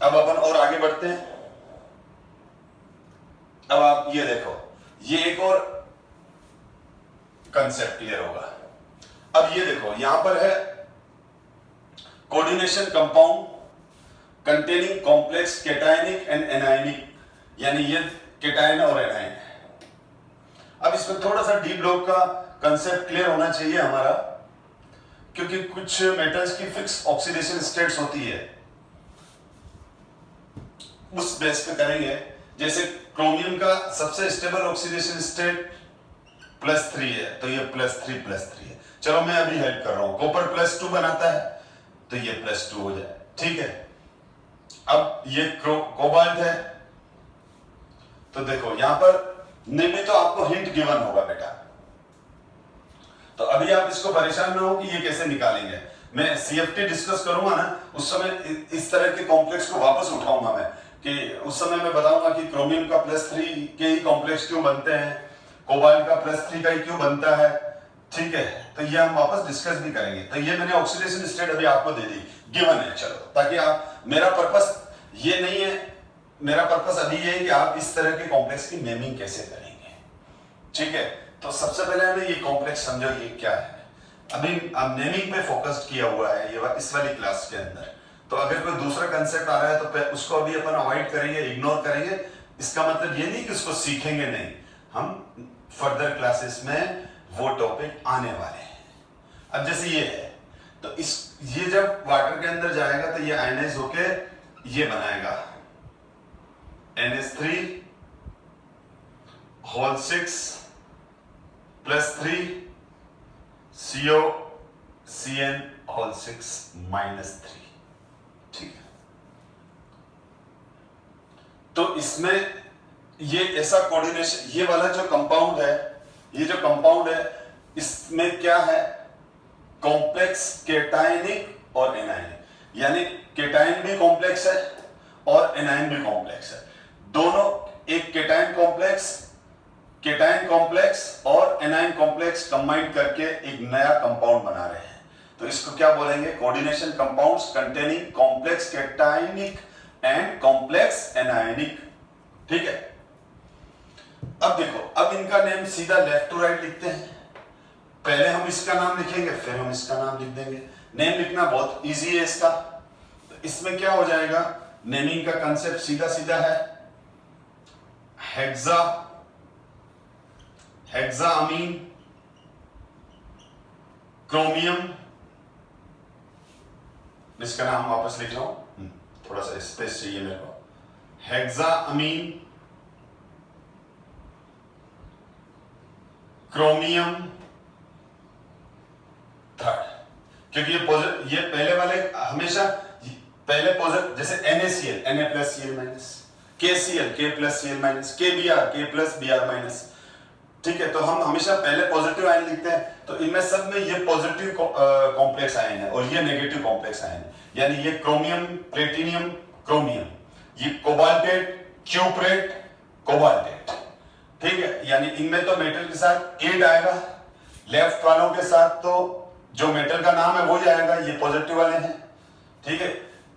Speaker 1: अब अपन और आगे बढ़ते हैं। अब आप ये देखो, ये एक और कंसेप्ट क्लियर होगा। अब ये देखो यहां पर है coordination compound containing complex cationic and anionic, यानी ये कैटायन और एनायन है। अब इसमें थोड़ा सा डी ब्लॉक का कंसेप्ट क्लियर होना चाहिए हमारा, क्योंकि कुछ मेटल्स की फिक्स ऑक्सीडेशन स्टेट्स होती है, उस बेस पे करेंगे। जैसे क्रोमियम का सबसे स्टेबल ऑक्सीडेशन स्टेट +3 है, तो ये +3 है। चलो मैं अभी हेल्प कर रहा हूं, कॉपर +2 बनाता है तो ये +2 हो जाए, ठीक है। अब ये कोबाल्ट है, तो देखो यहां पर नहीं तो आपको हिंट गिवन होगा बेटा, तो अभी आप इसको परेशान ना हो कि ये कैसे निकालेंगे। मैं CFT डिस्कस करूंगा ना, उस समय इस तरह के कॉम्प्लेक्स को वापस उठाऊंगा मैं, कि उस समय मैं बताऊंगा कि क्रोमियम का +3 के ही कॉम्प्लेक्स क्यों बनते हैं, कोबाल्ट का +3 का ही क्यों बनता है, ठीक है। तो ये हम वापस डिस्कस भी करेंगे। तो ये मैंने ऑक्सीडेशन स्टेट अभी आपको दे दी, गिवन है, चलो, ताकि आप, मेरा पर्पस ये नहीं है, मेरा पर्पस अभी ये है कि आप इस तरह के कॉम्प्लेक्स की नेमिंग कैसे करेंगे, ठीक है। तो सबसे पहले हमें ये कॉम्प्लेक्स समझो ये क्या है। अभी हम नेमिंग पे फोकस्ड किया हुआ है ये इस वाली क्लास के अंदर। तो अगर कोई दूसरा कंसेप्ट आ रहा है तो उसको अभी अपन अवॉइड करेंगे, इग्नोर करेंगे। इसका मतलब ये नहीं कि उसको सीखेंगे नहीं, हम फर्दर क्लासेस में वो टॉपिक आने वाले हैं। अब जैसे ये है, तो ये जब वाटर के अंदर जाएगा तो ये आयनाइज होके ये बनाएगा NH3 होल 6 +3 COCN होल 6 -3, ठीक है। तो इसमें ये ऐसा कोऑर्डिनेशन, ये वाला जो कंपाउंड है, ये जो कंपाउंड है इसमें क्या है, कॉम्प्लेक्स कैटायनिक और एनायनिक। यानी केटाइन भी कॉम्प्लेक्स है और एनाइन भी कॉम्प्लेक्स है। दोनों, एक केटाइन कॉम्प्लेक्स और एनाइन कॉम्प्लेक्स कंबाइन करके एक नया कंपाउंड बना रहे हैं। तो इसको क्या बोलेंगे? Coordination compounds containing complex cationic and complex anionic. ठीक है, अब देखो, अब इनका नेम सीधा लेफ्ट टू राइट लिखते हैं। पहले हम इसका नाम लिखेंगे, फिर हम इसका नाम लिख देंगे। नेम लिखना बहुत इजी है इसका। तो इसमें क्या हो जाएगा? नेमिंग का कंसेप्ट सीधा सीधा है। हेक्साअमीन क्रोमियम, इसका नाम वापस लिख रहा हूं, थोड़ा सा स्पेस चाहिए मेरे को। हेक्साअमीन क्रोमियम थर्ड, क्योंकि ये पहले वाले हमेशा पहले पॉजिटिव, जैसे NaCl Na plus Cl minus, KCl K plus Cl minus, KBr K plus Br minus. ठीक है, तो हम हमेशा पहले पॉजिटिव आयन लिखते हैं। तो इनमें सब में ये पॉजिटिव कॉम्प्लेक्स आयन है और ये नेगेटिव कॉम्प्लेक्स आयन है। यानी ये क्रोमियम प्लेटिनियम क्रोमियम, ये कोबाल्टेट क्यूप्रेट कोबाल्टेट। ठीक है, यानी इनमें तो मेटल के साथ 8 आएगा, लेफ्ट वालों के साथ तो जो मेटल का नाम है वो जाएगा, ये पॉजिटिव वाले हैं। ठीक है,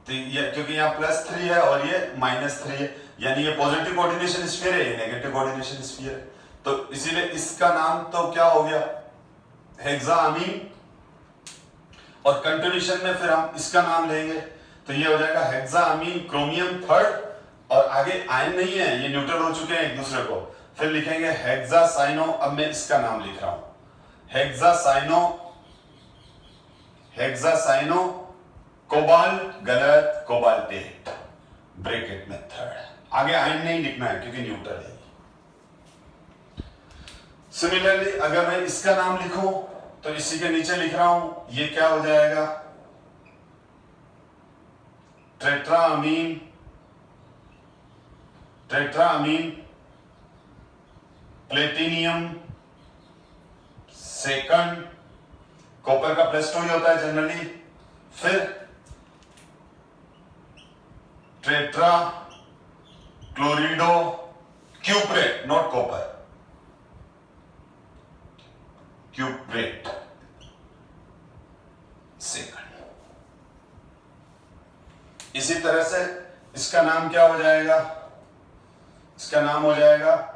Speaker 1: तो ये क्योंकि यहाँ +3 है और ये -3 है, यानी ये पॉजिटिव कोऑर्डिनेशन स्फीयर है, ये नेगेटिव कोऑर्डिनेशन स्फीयर है। तो इसीलिए इसका नाम तो क्या हो गया? हेक्साअमीन। और कंटिन्यूशन में फिर हम इसका नाम लेंगे, तो ये हो जाएगा हेक्साअमीन क्रोमियम थर्ड। और आगे आयन नहीं है, ये न्यूट्रल हो चुके हैं एक दूसरे को। फिर लिखेंगे हेक्सासाइनो। अब मैं इसका नाम लिख रहा हूं, हेक्सासाइनो कोबाल्ट, गलत, कोबाल्टेट ब्रैकेट में थर्ड। आगे आयन नहीं लिखना है क्योंकि न्यूट्रल है। सिमिलरली अगर मैं इसका नाम लिखूं तो इसी के नीचे लिख रहा हूं, ये क्या हो जाएगा? टेट्राअमीन प्लेटिनियम सेकंड, कॉपर का +2 ही होता है जनरली। फिर टेट्रा क्लोरिडो क्यूप्रेट, नॉट कॉपर, क्यूप्रेट सेकंड। इसी तरह से इसका नाम क्या हो जाएगा? इसका नाम हो जाएगा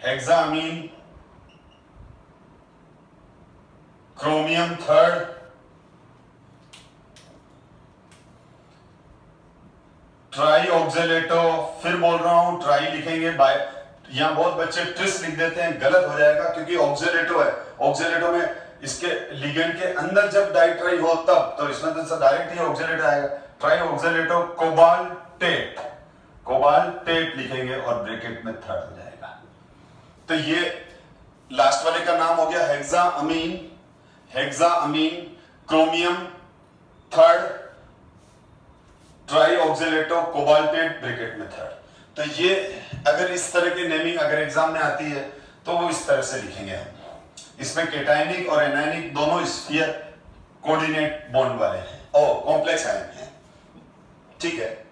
Speaker 1: हेक्साअमीन क्रोमियम थर्ड ट्राई ऑक्जेलेटो। फिर बोल रहा हूं ट्राई लिखेंगे, बाय यहां बहुत बच्चे ट्रिस लिख देते हैं, गलत हो जाएगा क्योंकि ऑक्जेलेटो है। ऑक्जेलेटो में इसके लिगेंड के अंदर जब डाइट्राई हो तब, तो इसमें तो डायरेक्ट ही ऑक्जेलेट आएगा। ट्राई ऑक्जेलेटो कोबाल्टेट लिखेंगे और ब्रैकेट में थर्ड हो जाएगा। तो ये लास्ट वाले का नाम हो गया hexaammine chromium third tri oxalato cobaltate bracket में थर्ड। तो ये अगर इस तरह की नेमिंग अगर एग्जाम में आती है तो वो इस तरह से लिखेंगे हम। इसमें केटायनिक और एनायनिक दोनों स्फीयर कोऑर्डिनेट बॉन्ड वाले हैं और कॉम्प्लेक्स आयन हैं। ठीक है,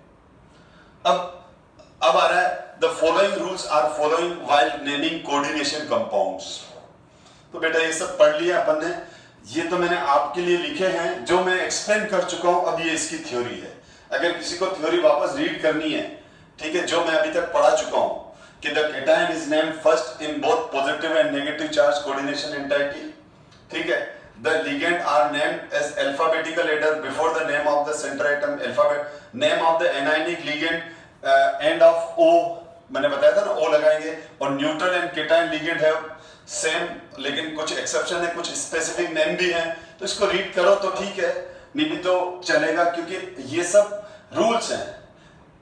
Speaker 1: अब आ रहा है the following rules are following while naming coordination compounds. तो बेटा ये सब पढ़ लिया अपन ने, ये तो मैंने आपके लिए लिखे हैं जो मैं एक्सप्लेन कर चुका हूं। अब ये इसकी थ्योरी है, अगर किसी को थ्योरी वापस रीड करनी है, ठीक है, जो मैं अभी तक पढ़ा चुका हूं कि the cation is named first in both positive and negative charge coordination entity. ठीक है, the ligand are named as alphabetical letter before the name of the centre atom alphabet. Name of the anionic ligand end of O, मैंने बताया था ना, O लगाएंगे। और neutral and cation ligand है सेम, लेकिन कुछ एक्सेप्शन है, कुछ स्पेसिफिक नेम भी हैं। तो इसको रीड करो तो ठीक है, नहीं भी तो चलेगा, क्योंकि ये सब रूल्स हैं।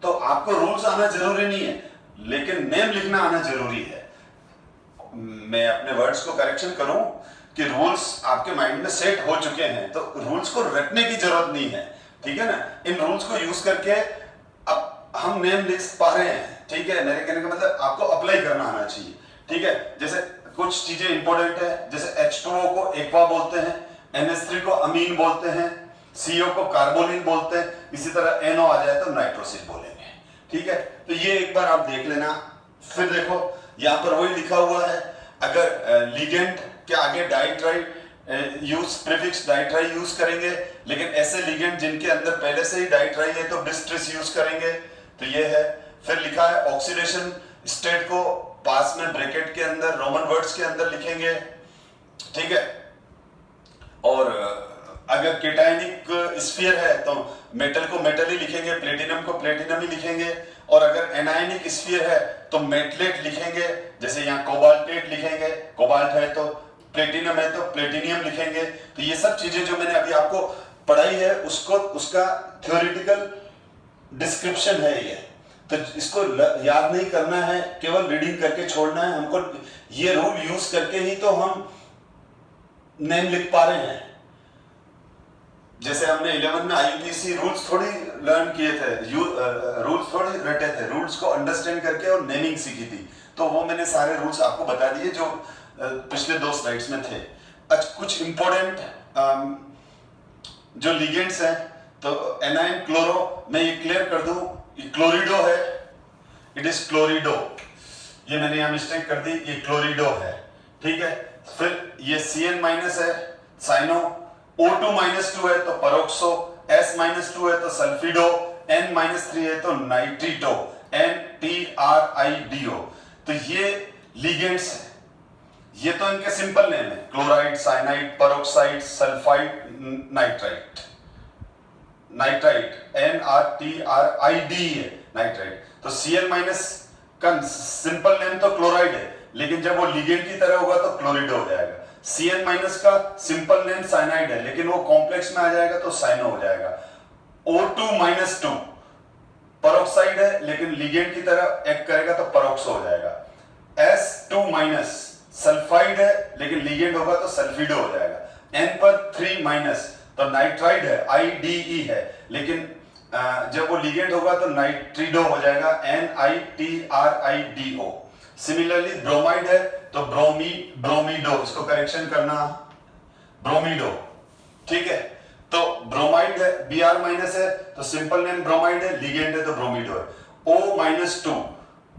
Speaker 1: तो आपको रूल्स आना जरूरी नहीं है, लेकिन नेम लिखना आना जरूरी है। मैं अपने वर्ड्स को करेक्शन करूं कि रूल्स आपके माइंड में सेट हो चुके हैं, तो रूल्स को रटने की जरूरत नहीं है। ठीक है ना, इन रूल्स को यूज करके अब हम नेम लिख पा रहे हैं। ठीक है, मेरे कहने का मतलब आपको अप्लाई करना आना चाहिए। ठीक है, जैसे कुछ चीजें इंपॉर्टेंट है, जैसे H2O को एक्वा बोलते हैं, NH3 को अमीन बोलते हैं, CO को कार्बोनिल बोलते हैं, इसी तरह NO आ जाए तो नाइट्रोसिल बोलेंगे। ठीक है, तो ये एक बार आप देख लेना। फिर देखो यहाँ पर वही लिखा हुआ है, अगर लिगेंड के आगे डाइट्राई प्रीफिक्स डाइट्राई यूज करेंगे, लेकिन ऐसे लिगेंड जिनके अंदर पहले से ही डाइट्राई है तो बिस्ट्रिस यूज करेंगे। तो ये है। फिर लिखा है ऑक्सीडेशन स्टेट को पास में ब्रैकेट के अंदर रोमन वर्ड्स के अंदर लिखेंगे। ठीक है, और अगर केटायनिक स्फीयर है तो मेटल को मेटल ही लिखेंगे, प्लेटिनम को प्लेटिनम ही लिखेंगे, और अगर एनायनिक स्फीयर है तो मेटलेट लिखेंगे, जैसे यहाँ कोबाल्टेट लिखेंगे, कोबाल्ट है तो, प्लेटिनम है तो प्लेटिनियम लिखेंगे। तो ये सब चीजें जो मैंने अभी आपको पढ़ाई है उसका थ्योरेटिकल डिस्क्रिप्शन है ये। तो इसको याद नहीं करना है, केवल रीडिंग करके छोड़ना है। हमको ये रूल यूज करके ही तो हम नेम लिख पा रहे हैं। जैसे हमने 11 में IUPAC रूल्स थोड़ी लर्न किए थे, रूल्स थोड़ी रटे थे, रूल्स को अंडरस्टैंड करके और नेमिंग सीखी थी। तो वो मैंने सारे रूल्स आपको बता दिए जो पिछले 2 स्लाइड्स में थे। अच्छा, कुछ इंपॉर्टेंट जो लिगेंड्स हैं, तो एनाइन क्लोरो, मैं ये क्लियर कर दूं, ये क्लोरिडो है, इट इज क्लोरिडो, ये मैंने यहाँ मिस्टेक कर दी, ये क्लोरिडो है। ठीक है, फिर ये Cn माइनस है, साइनो, O2-2 है तो परोक्सो, S-2 है तो सल्फिडो, N-3 है तो नाइट्रिटो, NTRIDO। तो ये लिगेंड्स हैं, ये तो इनके सिंपल नेम है, chloride, cyanide, peroxide, sulphide, nitrite, nitrite NRTRID है नाइट्राइट। तो Cl- का सिंपल नेम तो क्लोराइड है, लेकिन जब वो लिगेंड की तरह होगा तो क्लोरिडो हो जाएगा। Cn- का सिंपल नेम साइनाइड है, लेकिन वो कॉम्प्लेक्स में आ जाएगा तो साइनो हो जाएगा। O2-2 परोक्साइड है, लेकिन लिगेंड की तरह एक्ट करेगा तो परोक्सो हो जाएगा। S2- सल्फाइड है, लेकिन लिगेंड होगा तो सल्फिडो हो जाएगा। N पर 3- तो नाइट्राइड है, IDE है, लेकिन जब वो लिगेंड होगा तो नाइट्रिडो हो जाएगा, NITRIDO। सिमिलरली ब्रोमाइड है तो ब्रोमीडो, इसको करेक्शन करना, ब्रोमीडो। ठीक है, तो ब्रोमाइड है, Br- है तो सिंपल नेम ब्रोमाइड है, लिगेंड है तो ब्रोमीडो है। O-2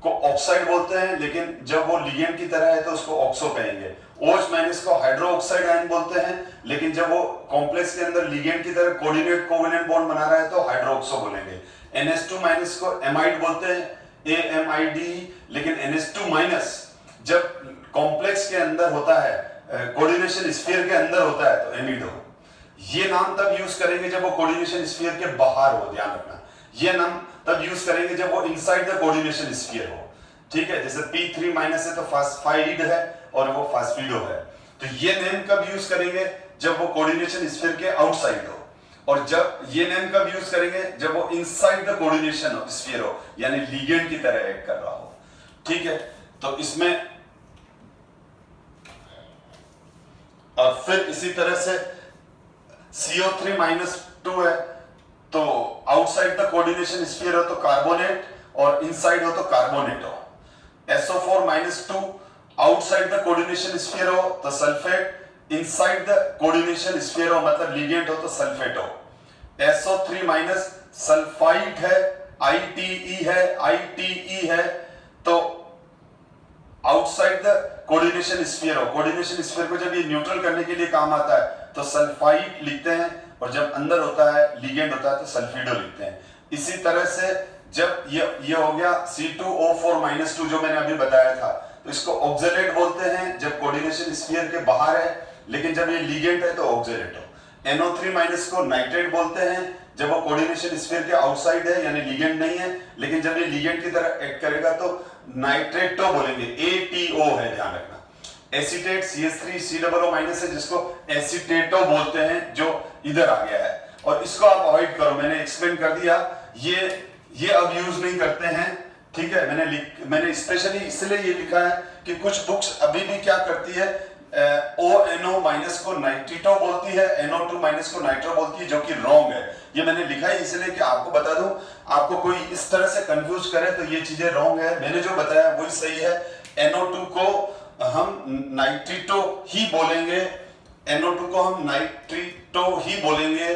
Speaker 1: को ऑक्साइड बोलते हैं, लेकिन जब वो लिगेंड की तरह है तो उसको ऑक्सो कहेंगे। OH- को हाइड्रोक्साइड आयन बोलते हैं, लेकिन जब वो कॉम्प्लेक्स के अंदर लिगेंड की तरह कोऑर्डिनेट कोवेलेंट बॉन्ड बना रहा है तो हाइड्रोक्सो बोलेंगे। NH2- को एमाइड बोलते हैं, AMID, लेकिन NH2- जब कॉम्प्लेक्स के अंदर होता है, कोऑर्डिनेशन स्फीयर के अंदर होता है तो एमिडो। ये नाम तब यूज करेंगे जब वो कोऑर्डिनेशन स्फीयर के बाहर हो, ध्यान रखना। ये नाम तब यूज करेंगे जब वो इनसाइड द कोऑर्डिनेशन स्फीयर हो। ठीक है, जैसे P3- है तो फास्फाइड है और वो फास्फिडो है। तो ये नेम कब यूज करेंगे? जब वो कोऑर्डिनेशन स्फीयर के आउटसाइड हो। और जब ये नेम कब यूज करेंगे? जब वो इनसाइड द कोऑर्डिनेशन स्फीयर हो, यानी लिगेंड की तरह एक्ट कर रहा हो। ठीक है, तो इसमें और फिर इसी तरह से CO3-2 है तो आउटसाइड द कोऑर्डिनेशन स्फीयर हो तो कार्बोनेट और इनसाइड हो तो कार्बोनेट हो। SO4-2 outside the coordination sphere हो तो sulphate, inside the coordination sphere हो मतलब लिगेंड हो तो सल्फेट हो। SO3- सल्फाइड है, ITE है तो आउटसाइड द कोऑर्डिनेशन स्फीयर हो। कोऑर्डिनेशन स्फीयर को जब ये न्यूट्रल करने के लिए काम आता है तो सल्फाइड लिखते हैं, और जब अंदर होता है लिगेंड होता है तो सल्फिडो लिखते हैं। इसी तरह से जब ये हो गया C2O4-2 जो मैंने अभी बताया था, तो इसको ऑक्जेलेट बोलते हैं जब कोऑर्डिनेशन स्फीयर के बाहर है, लेकिन जब ये लिगेंड है तो ऑक्जेलेट हो। NO3- को नाइट्रेट बोलते हैं जब वो कोऑर्डिनेशन स्फीयर के आउटसाइड है यानी लिगेंड नहीं है, लेकिन जब ये लिगेंड की तरह एक्ट करेगा तो नाइट्रेटो बोलेंगे, ATO है, ध्यान रखना। एसीटेट CH3COO- है जिसको एसीटेटो बोलते हैं, जो इधर आ गया है, और इसको आप अवॉइड करो, मैंने एक्सप्लेन कर दिया। ये अब यूज नहीं करते हैं। ठीक है, मैंने स्पेशली इसलिए ये लिखा है कि कुछ बुक्स अभी भी क्या करती है, ONO- को नाइट्रिटो बोलती है, NO2- को नाइट्रो बोलती है, जो कि रॉन्ग है। ये मैंने लिखा है इसलिए कि आपको बता दूं, आपको कोई इस तरह से कंफ्यूज करे तो ये चीजें रॉन्ग है। मैंने जो बताया वही सही है। NO2 को हम नाइट्रिटो ही बोलेंगे, NO2 को हम नाइट्रिटो ही बोलेंगे,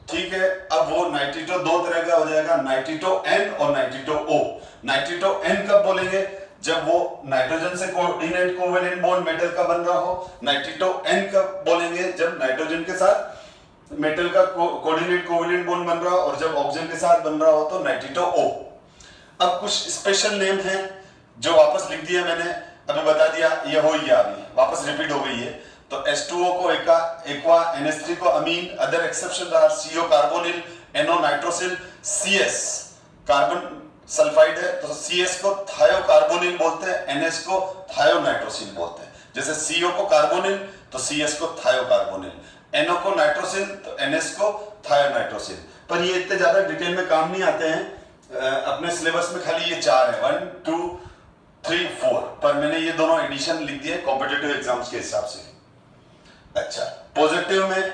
Speaker 1: ठीक है। अब वो नाइट्रिटो दो तरह का हो जाएगा, नाइट्रिटो N और नाइट्रिटो O। नाइट्रिटो N कब बोलेंगे? जब वो नाइट्रोजन से कोऑर्डिनेट कोवेलेंट बॉन्ड मेटल का बन रहा हो। नाइट्रिटो N कब बोलेंगे? जब नाइट्रोजन के साथ मेटल का कोऑर्डिनेट कोवेलेंट बॉन्ड बन रहा हो, और जब ऑक्सीजन के साथ बन रहा हो तो नाइट्रिटो O। अब कुछ स्पेशल नेम हैं जो वापस लिख दिया मैंने, अभी बता दिया, ये हो गया, अभी वापस रिपीट हो गई है। तो H2O को एक्वा, NH3 को अमीन, अदर एक्सेप्शन रहा, CO carbonyl, NO nitrosyl, CS carbon sulphide है तो CS को थायोकार्बोनिल बोलते हैं, NH को थायोनाइट्रोसिल बोलते हैं। जैसे CO को कार्बोनिल तो CS को थायोकार्बोनिल, NO को नाइट्रोसिल तो NH को थायोनाइट्रोसिल। पर ये इतने ज्यादा डिटेल में काम नहीं आते हैं, अपने सिलेबस में खाली ये 4 है, 1 2 3 4, पर मैंने ये दोनों एडिशन लिख दिए कॉम्पिटिटिव एग्जाम्स के हिसाब से। अच्छा, पॉजिटिव में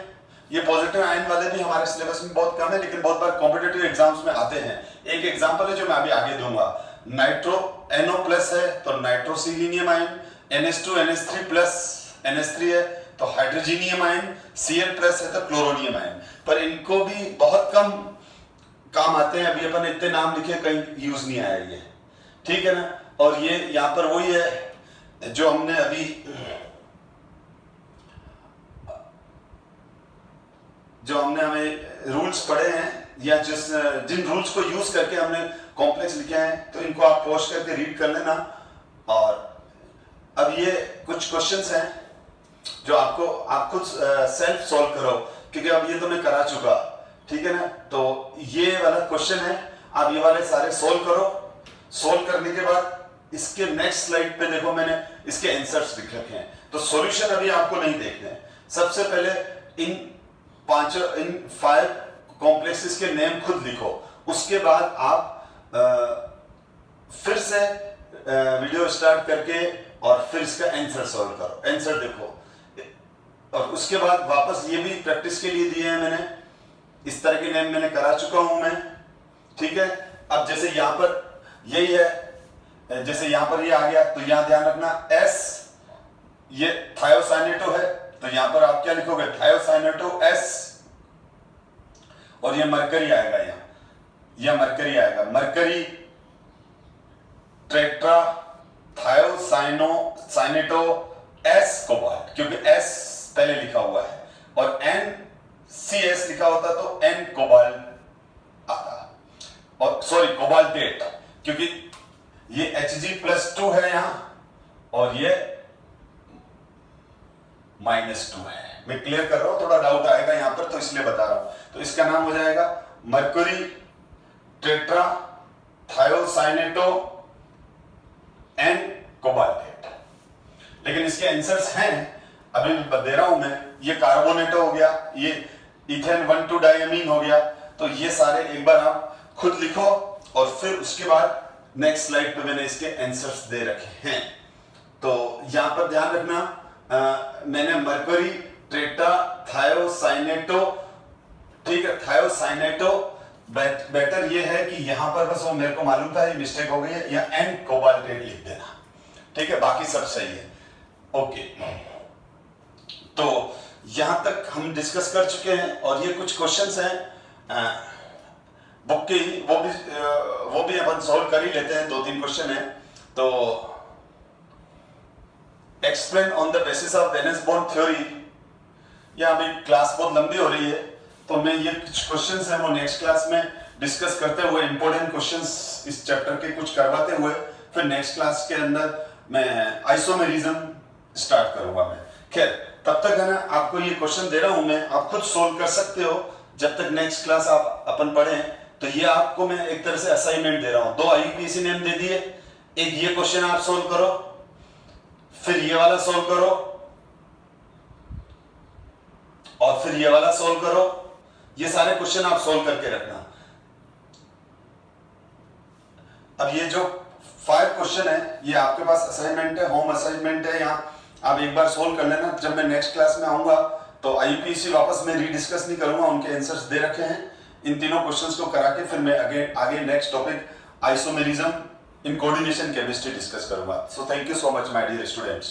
Speaker 1: ये पॉजिटिव आयन वाले भी हमारे सिलेबस में बहुत कम है, लेकिन बहुत बार कॉम्पिटिटिव एग्जाम्स में आते हैं। एक एग्जांपल है जो मैं अभी आगे दूंगा, नाइट्रो NO प्लस है तो नाइट्रोसिलिनियम ion, NH2 NH3 plus NH3 है तो हाइड्रोजीनियम आयन, Cl प्लस है तो क्लोरोनियम आयन। पर इनको भी बहुत कम काम आते हैं, अभी अपन इतने नाम लिखे कहीं यूज नहीं आया ये, ठीक है ना। और ये यहाँ पर वही है जो हमने अभी हमें रूल्स पढ़े हैं, या जिन रूल्स को यूज करके हमने कॉम्प्लेक्स लिखे हैं, तो इनको आप पॉज करके रीड कर लेना। और अब ये कुछ क्वेश्चंस हैं जो आप खुद सेल्फ सॉल्व करो, क्योंकि अब ये तो मैं करा चुका, ठीक है ना। तो ये वाला क्वेश्चन है, आप ये वाले सारे सॉल्व करो। सॉल्व करने के बाद इसके नेक्स्ट स्लाइड पे देखो मैंने इसके आंसर्स लिख रखे हैं, तो सॉल्यूशन अभी आपको नहीं देखने हैं। सबसे पहले इन 5 कॉम्प्लेक्सेस के नेम खुद लिखो, उसके बाद आप फिर से वीडियो स्टार्ट करके और फिर इसका आंसर सॉल्व करो, आंसर देखो, और उसके बाद वापस ये भी प्रैक्टिस के लिए दिए हैं मैंने, इस तरह के नेम मैंने करा चुका हूं मैं, ठीक है। अब जैसे यहां पर यही है, जैसे यहां पर ये आ गया तो यहां ध्यान रखना S ये थायोसाइनेटो है, तो यहां पर आप क्या लिखोगे? थायोसाइनेटो S, और ये मरकरी आएगा, यह मरकरी आएगा, mercury tetra thiocyanato S cobalt, क्योंकि S पहले लिखा हुआ है, और NCS लिखा होता तो N कोबाल्ट आता, और सॉरी कोबाल्टेट, क्योंकि ये Hg+2 है यहां और ये -2 है। मैं क्लियर कर रहा हूं, थोड़ा डाउट आएगा यहां पर तो इसलिए बता रहा हूं। तो इसका नाम हो जाएगा mercury tetra thiocyanato N cobaltate. लेकिन इसके आंसर्स हैं, अभी दे रहा हूं मैं। ये कार्बोनेटो हो गया, ये इथेन 1,2 डायमीन हो गया। तो ये सारे एक बार आप खुद लिखो, और फिर उसके बाद नेक्स्ट स्लाइड पे मैंने इसके आंसर्स दे रखे हैं। तो यहां पर ध्यान रखना, मैंने मरकरी टेट्रा थायोसाइनेटो, ठीक है, थायोसाइनेटो बेटर ये है कि यहां पर बस वो मेरे को मालूम था, ये मिस्टेक हो गई है, या N कोबाल्टेट लिख देना, ठीक है, बाकी सब सही है। ओके, तो यहां तक हम डिस्कस कर चुके हैं, और ये कुछ क्वेश्चंस हैं बुक के ही, वो भी अपन सॉल्व कर ही लेते हैं। 2-3 क्वेश्चन है। तो explain on the basis of valence bond theory, या अभी क्लास बहुत लंबी हो रही है, तो मैं ये कुछ क्वेश्चंस हैं वो नेक्स्ट क्लास में डिस्कस करते हुए, इंपॉर्टेंट क्वेश्चंस इस चैप्टर के कुछ करवाते हुए, फिर नेक्स्ट क्लास के अंदर मैं आइसोमेरिज्म स्टार्ट करूंगा मैं। खैर, तब तक है ना, आपको ये क्वेश्चन दे रहा हूं मैं, आप खुद सोल्व कर सकते हो जब तक नेक्स्ट क्लास आप अपन पढ़ें। तो ये आपको मैं एक तरह से असाइनमेंट दे रहा हूं। 2 IUPAC नेम दे दिए, एक ये क्वेश्चन आप सोल्व करो, फिर ये वाला सोल्व करो, और फिर ये वाला सोल्व करो। ये सारे क्वेश्चन आप सोल्व करके रखना। अब ये जो 5 क्वेश्चन है, ये आपके पास असाइनमेंट है, होम असाइनमेंट है, यहाँ आप एक बार सोल्व कर लेना। जब मैं नेक्स्ट क्लास में आऊंगा तो IUPAC वापस मैं रीडिस्कस नहीं करूंगा, उनके आंसर्स दे रखे हैं। इन तीनों क्वेश्चंस को करा के फिर मैं आगे next topic isomerism in coordination chemistry discuss करूंगा। So thank you so much my dear students.